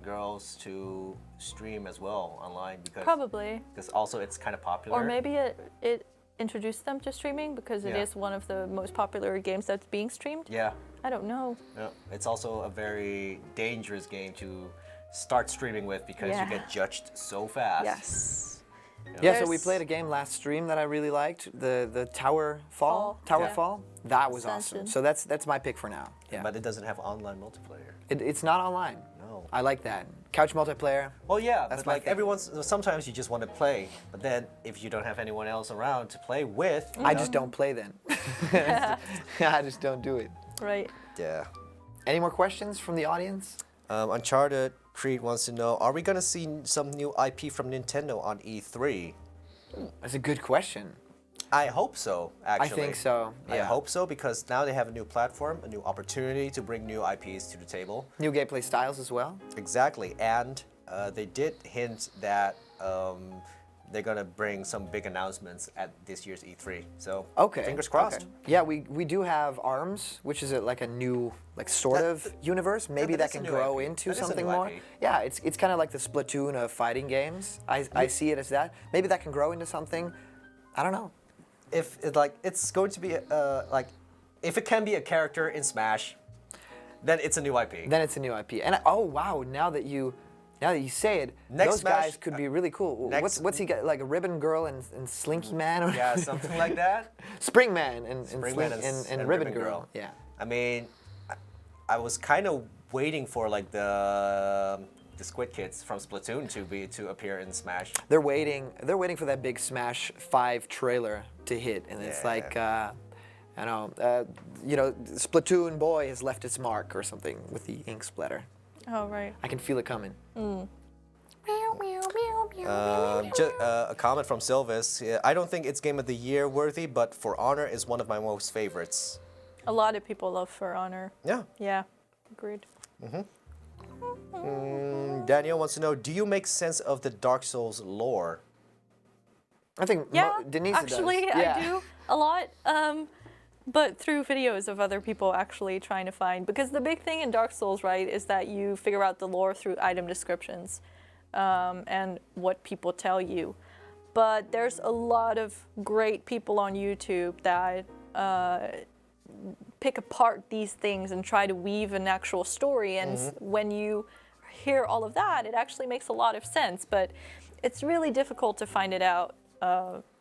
girls to stream as well online because Probably. because also it's kind of popular. Or maybe it introduced them to streaming because it is one of the most popular games that's being streamed. Yeah. I don't know. Yeah. It's also a very dangerous game to start streaming with because you get judged so fast. Yes. Yeah, so we played a game last stream that I really liked, the Tower Fall. That was Ascension. awesome. So that's my pick for now. Yeah. But it doesn't have online multiplayer. It's not online. No. I like that. Couch multiplayer. Well, yeah, That's but my like thing. sometimes you just want to play, but then if you don't have anyone else around to play with, you I know? just don't play then. I just don't do it. Right. Yeah. Any more questions from the audience? Uncharted Creed wants to know, are we gonna see some new IP from Nintendo on E3? That's a good question. I hope so, actually. I think so. I Yeah. hope so because now they have a new platform, a new opportunity to bring new IPs to the table. New gameplay styles as well. Exactly, and they did hint that they're gonna bring some big announcements at this year's E3. So fingers crossed. Okay. Yeah, we do have ARMS, which is like a new sort of universe. Maybe that that is a can new grow IP. into That is a something new more. IP. Yeah, it's kind of like the Splatoon of fighting games. I see it as that. Maybe that can grow into something. I don't know. If it's going to be if it can be a character in Smash, then it's a new IP. Then it's a new IP. And oh wow, now that you say it, Next those Smash- guys could be really cool. next- What's he got? Like a Ribbon Girl and Slinky Man? Or Yeah, something like that. Spring Man and Springman and Ribbon Girl. Yeah. I mean, I was kind of waiting for like the Squid Kids from Splatoon to appear in Smash. They're waiting for that big Smash 5 trailer to hit, and it's like, Splatoon boy has left its mark or something with the ink splatter. Oh, right. I can feel it coming. A comment from Silvis. I don't think it's Game of the Year worthy, but For Honor is one of my most favorites. A lot of people love For Honor. Yeah. Yeah, agreed. Daniel wants to know, do you make sense of the Dark Souls lore? I think Yeah, Denise actually, does. Yeah. I do a lot. But through videos of other people actually trying to find, because the big thing in Dark Souls, right, is that you figure out the lore through item descriptions and what people tell you. But there's a lot of great people on YouTube that pick apart these things and try to weave an actual story. And when you hear all of that, it actually makes a lot of sense. But it's really difficult to find it out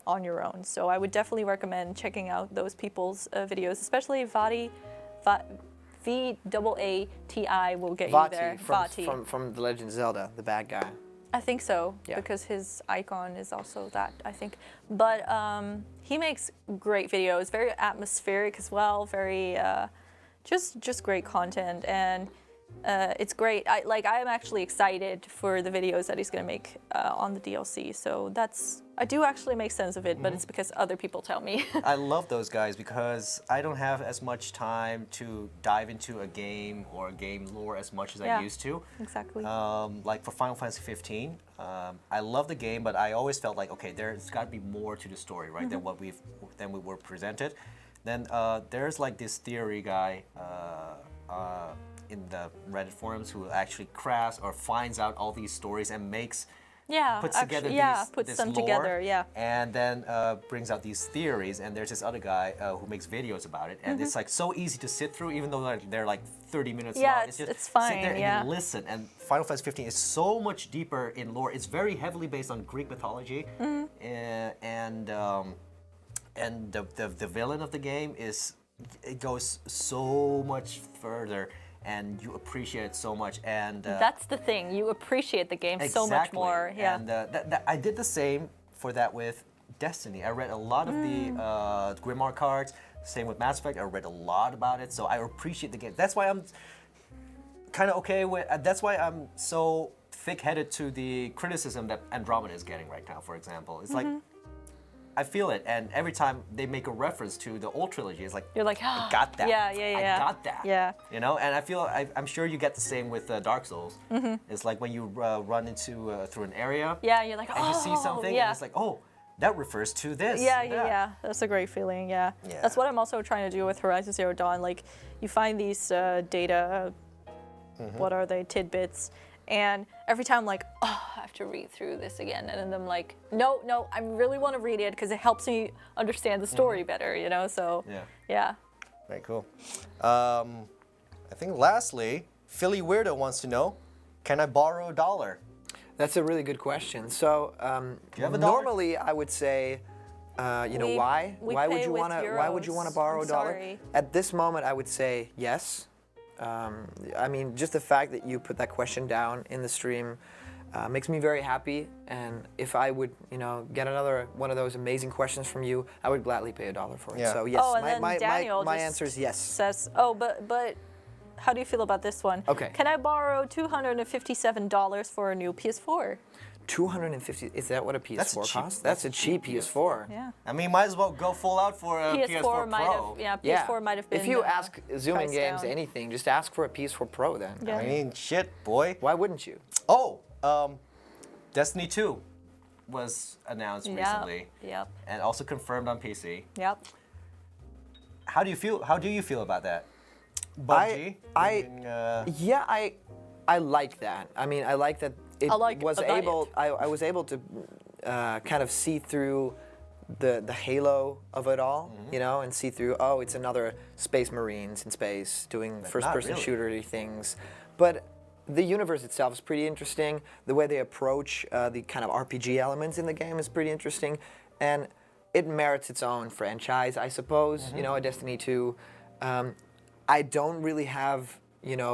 on your own. So I would definitely recommend checking out those people's videos, especially Vati. V-A-A-T-I will get you there. Vati. From The Legend of Zelda, the bad guy. I think so, Yeah. because his icon is also that, I think. But he makes great videos, very atmospheric as well, very just great content, and it's great. I'm actually excited for the videos that he's gonna make on the DLC. So I do actually make sense of it, but it's because other people tell me. I love those guys because I don't have as much time to dive into a game or game lore as much as I used to. Exactly. Like for Final Fantasy 15, I love the game, but I always felt like, okay, there's got to be more to the story, right, than we were presented. Then there's like this theory guy in the Reddit forums who actually crafts or finds out all these stories and puts together puts them lore, together, and then brings out these theories. And there's this other guy who makes videos about it, and it's like so easy to sit through, even though they're like 30 minutes long. It's just fine. sit there and listen. And Final Fantasy 15 is so much deeper in lore. It's very heavily based on Greek mythology, and the villain of the game it goes so much further. and you appreciate it so much. And That's the thing. You appreciate the game so much exactly. more. Yeah. And I did the same for that with Destiny. I read a lot of the Grimoire cards. Same with Mass Effect. I read a lot about it, so I appreciate the game. That's why I'm kind of okay with. That's why I'm so thick-headed to the criticism that Andromeda is getting right now. For example, it's like I feel it, and every time they make a reference to the old trilogy, it's like You're like, I got that. Yeah. I got that. Yeah. You know, and I feel I'm sure you get the same with Dark Souls. It's like when you run into through an area. Yeah, you're like, And you see something, yeah. and it's like, oh, that refers to this. Yeah. That's a great feeling. Yeah. Yeah. That's what I'm also trying to do with Horizon Zero Dawn. Like, you find these data, what are they, tidbits, and every time I'm like, oh, I have to read through this again, and then I'm like, no, I really want to read it because it helps me understand the story better. You know, so yeah. Very cool. I think lastly, Philly Weirdo wants to know, can I borrow $1? That's a really good question. So you have $1? normally I would say, why? We Why would pay you with want to? Why would you euros. want to borrow I'm $1? sorry. At this moment, I would say yes. I mean, just the fact that you put that question down in the stream makes me very happy. And if I would, get another one of those amazing questions from you, I would gladly pay $1 for it. Yeah. So yes, Oh, and then Daniel my just answer is yes. Says, oh, but how do you feel about this one? Okay. Can I borrow $257 for a new PS4? 250. Is that what a PS4 That's a cheap- costs? That's a cheap PS4. Yeah. I mean, might as well go full out for a PS4 might Pro. have, PS4 might have been. If you ask Zooming priced Games down. anything, just ask for a PS4 Pro then. Yeah. I mean, shit, boy. Why wouldn't you? Oh, Destiny 2 was announced recently, Yep. and also confirmed on PC. Yep. How do you feel about that? Bungie. Yeah, I like that. I mean, I like that it I like was about able. it. I was able to kind of see through the halo of it all, and see through. Oh, it's another Space Marines in space doing first-person really. shooter-y things, but the universe itself is pretty interesting. The way they approach the kind of RPG elements in the game is pretty interesting, and it merits its own franchise, I suppose. A Destiny 2. I don't really have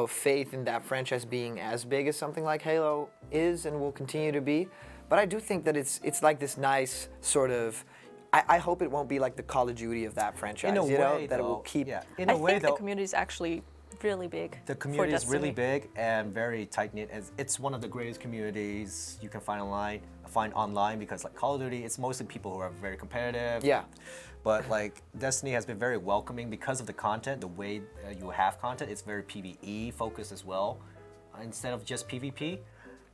faith in that franchise being as big as something like Halo is and will continue to be, but I do think that it's like this nice sort of. I hope it won't be like the Call of Duty of that franchise. In a way, that it will though, keep. yeah. In a I way, think though, the community is actually really big. the for community is really Destiny. big and very tight knit. It's one of the greatest communities you can find online because like Call of Duty, it's mostly people who are very competitive. Yeah. But like Destiny has been very welcoming because of the content, the way you have content. It's very PvE focused as well, instead of just PvP.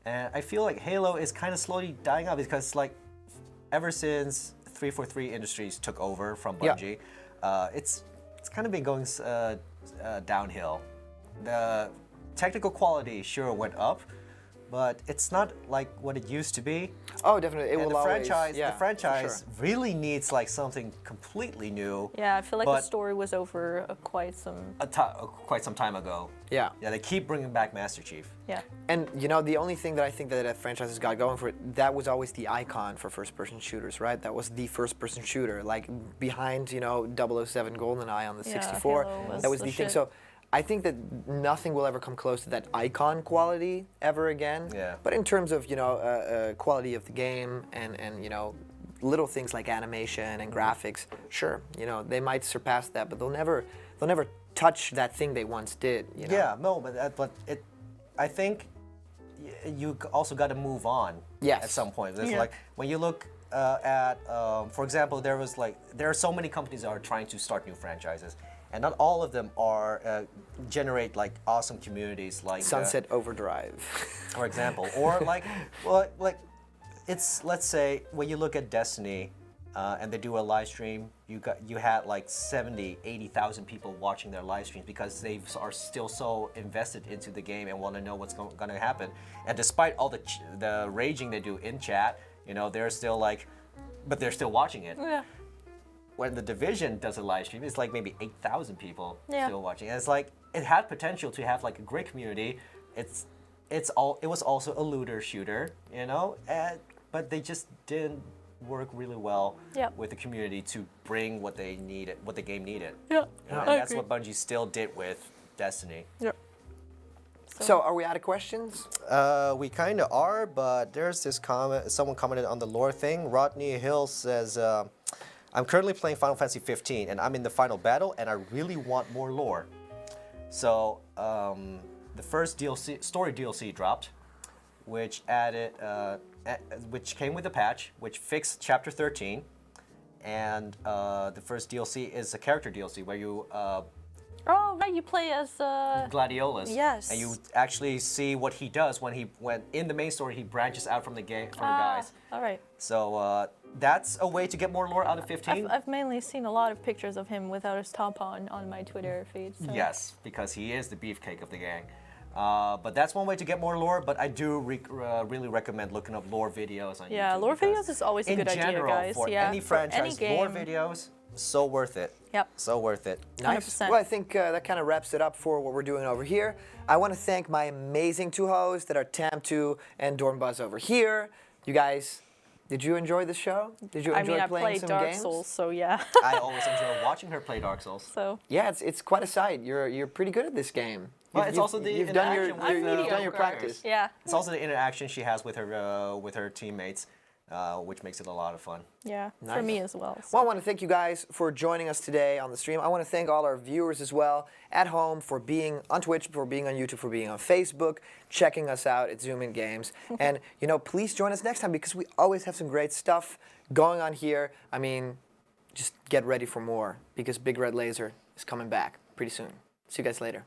And I feel like Halo is kind of slowly dying out because like ever since 343 Industries took over from Bungie, it's kind of been going downhill. The technical quality sure went up, but it's not like what it used to be. Oh, definitely. It And will the always. franchise, Yeah, the franchise for sure. really needs like something completely new. Yeah, I feel like the But- story was over quite some. Quite some time ago. Yeah. Yeah, they keep bringing back Master Chief. Yeah. And the only thing that I think that franchise has got going for it, that was always the icon for first-person shooters, right? That was the first-person shooter, like behind 007 GoldenEye on the Yeah, 64. Halo was That was the the thing. shit. So I think that nothing will ever come close to that icon quality ever again. Yeah. But in terms of quality of the game and little things like animation and graphics, sure, they might surpass that, but they'll never touch that thing they once did. Yeah, no, but I think you also got to move on. Yes. At some point, there's Yeah. like when you look at, for example, there are so many companies that are trying to start new franchises, and not all of them are generate like awesome communities like Sunset Overdrive. for example, or it's let's say when you look at Destiny, and they do a live stream, you had like 70, 80,000 people watching their live streams because they are still so invested into the game and want to know what's going to happen. And despite all the raging they do in chat, they're still like, but they're still watching it. Yeah. When the Division does a live stream, it's like maybe 8,000 people Yeah. still watching. And it's like it had potential to have like a great community. It was also a looter shooter, but they just didn't work really well Yep. with the community to bring what they needed, what the game needed. Yeah. And I that's agree. what Bungie still did with Destiny. Yeah. So are we out of questions? We kind of are, but there's this comment. Someone commented on the lore thing. Rodney Hill says, "I'm currently playing Final Fantasy 15, and I'm in the final battle, and I really want more lore." So the first DLC, story DLC dropped, which added, which came with a patch, which fixed Chapter 13, and the first DLC is a character DLC where you. Oh, right, you play as Gladiolus. Yes. And you actually see what he does when in the main story he branches out from the game from the guys. All right. So that's a way to get more lore out of 15. I've mainly seen a lot of pictures of him without his top on my Twitter feed. So. Yes, because he is the beefcake of the gang. But that's one way to get more lore, but I do really recommend looking up lore videos on YouTube. Yeah, lore videos is always a good idea, In general, guys. for Yeah, any for franchise, any lore game. videos, so worth it. Yep. So worth it. Nice. 100%. Well, I think that kind of wraps it up for what we're doing over here. I want to thank my amazing two hosts that are Tam2 and Doornebuzz over here. You guys, did you enjoy the show? Did you enjoy I playing played some Dark games? Souls, so yeah. I always enjoy watching her play Dark Souls. So. Yeah, it's quite a sight. You're pretty good at this game. Well, You've- it's also the you've done your interaction with you've done your the practice. Yeah. It's also the interaction she has with her teammates, which makes it a lot of fun. Yeah, for Nice. me as well. So. Well, I want to thank you guys for joining us today on the stream. I want to thank all our viewers as well at home for being on Twitch, for being on YouTube, for being on Facebook, checking us out at ZoominGames. And, please join us next time because we always have some great stuff going on here. I mean, just get ready for more because Big Red Laser is coming back pretty soon. See you guys later.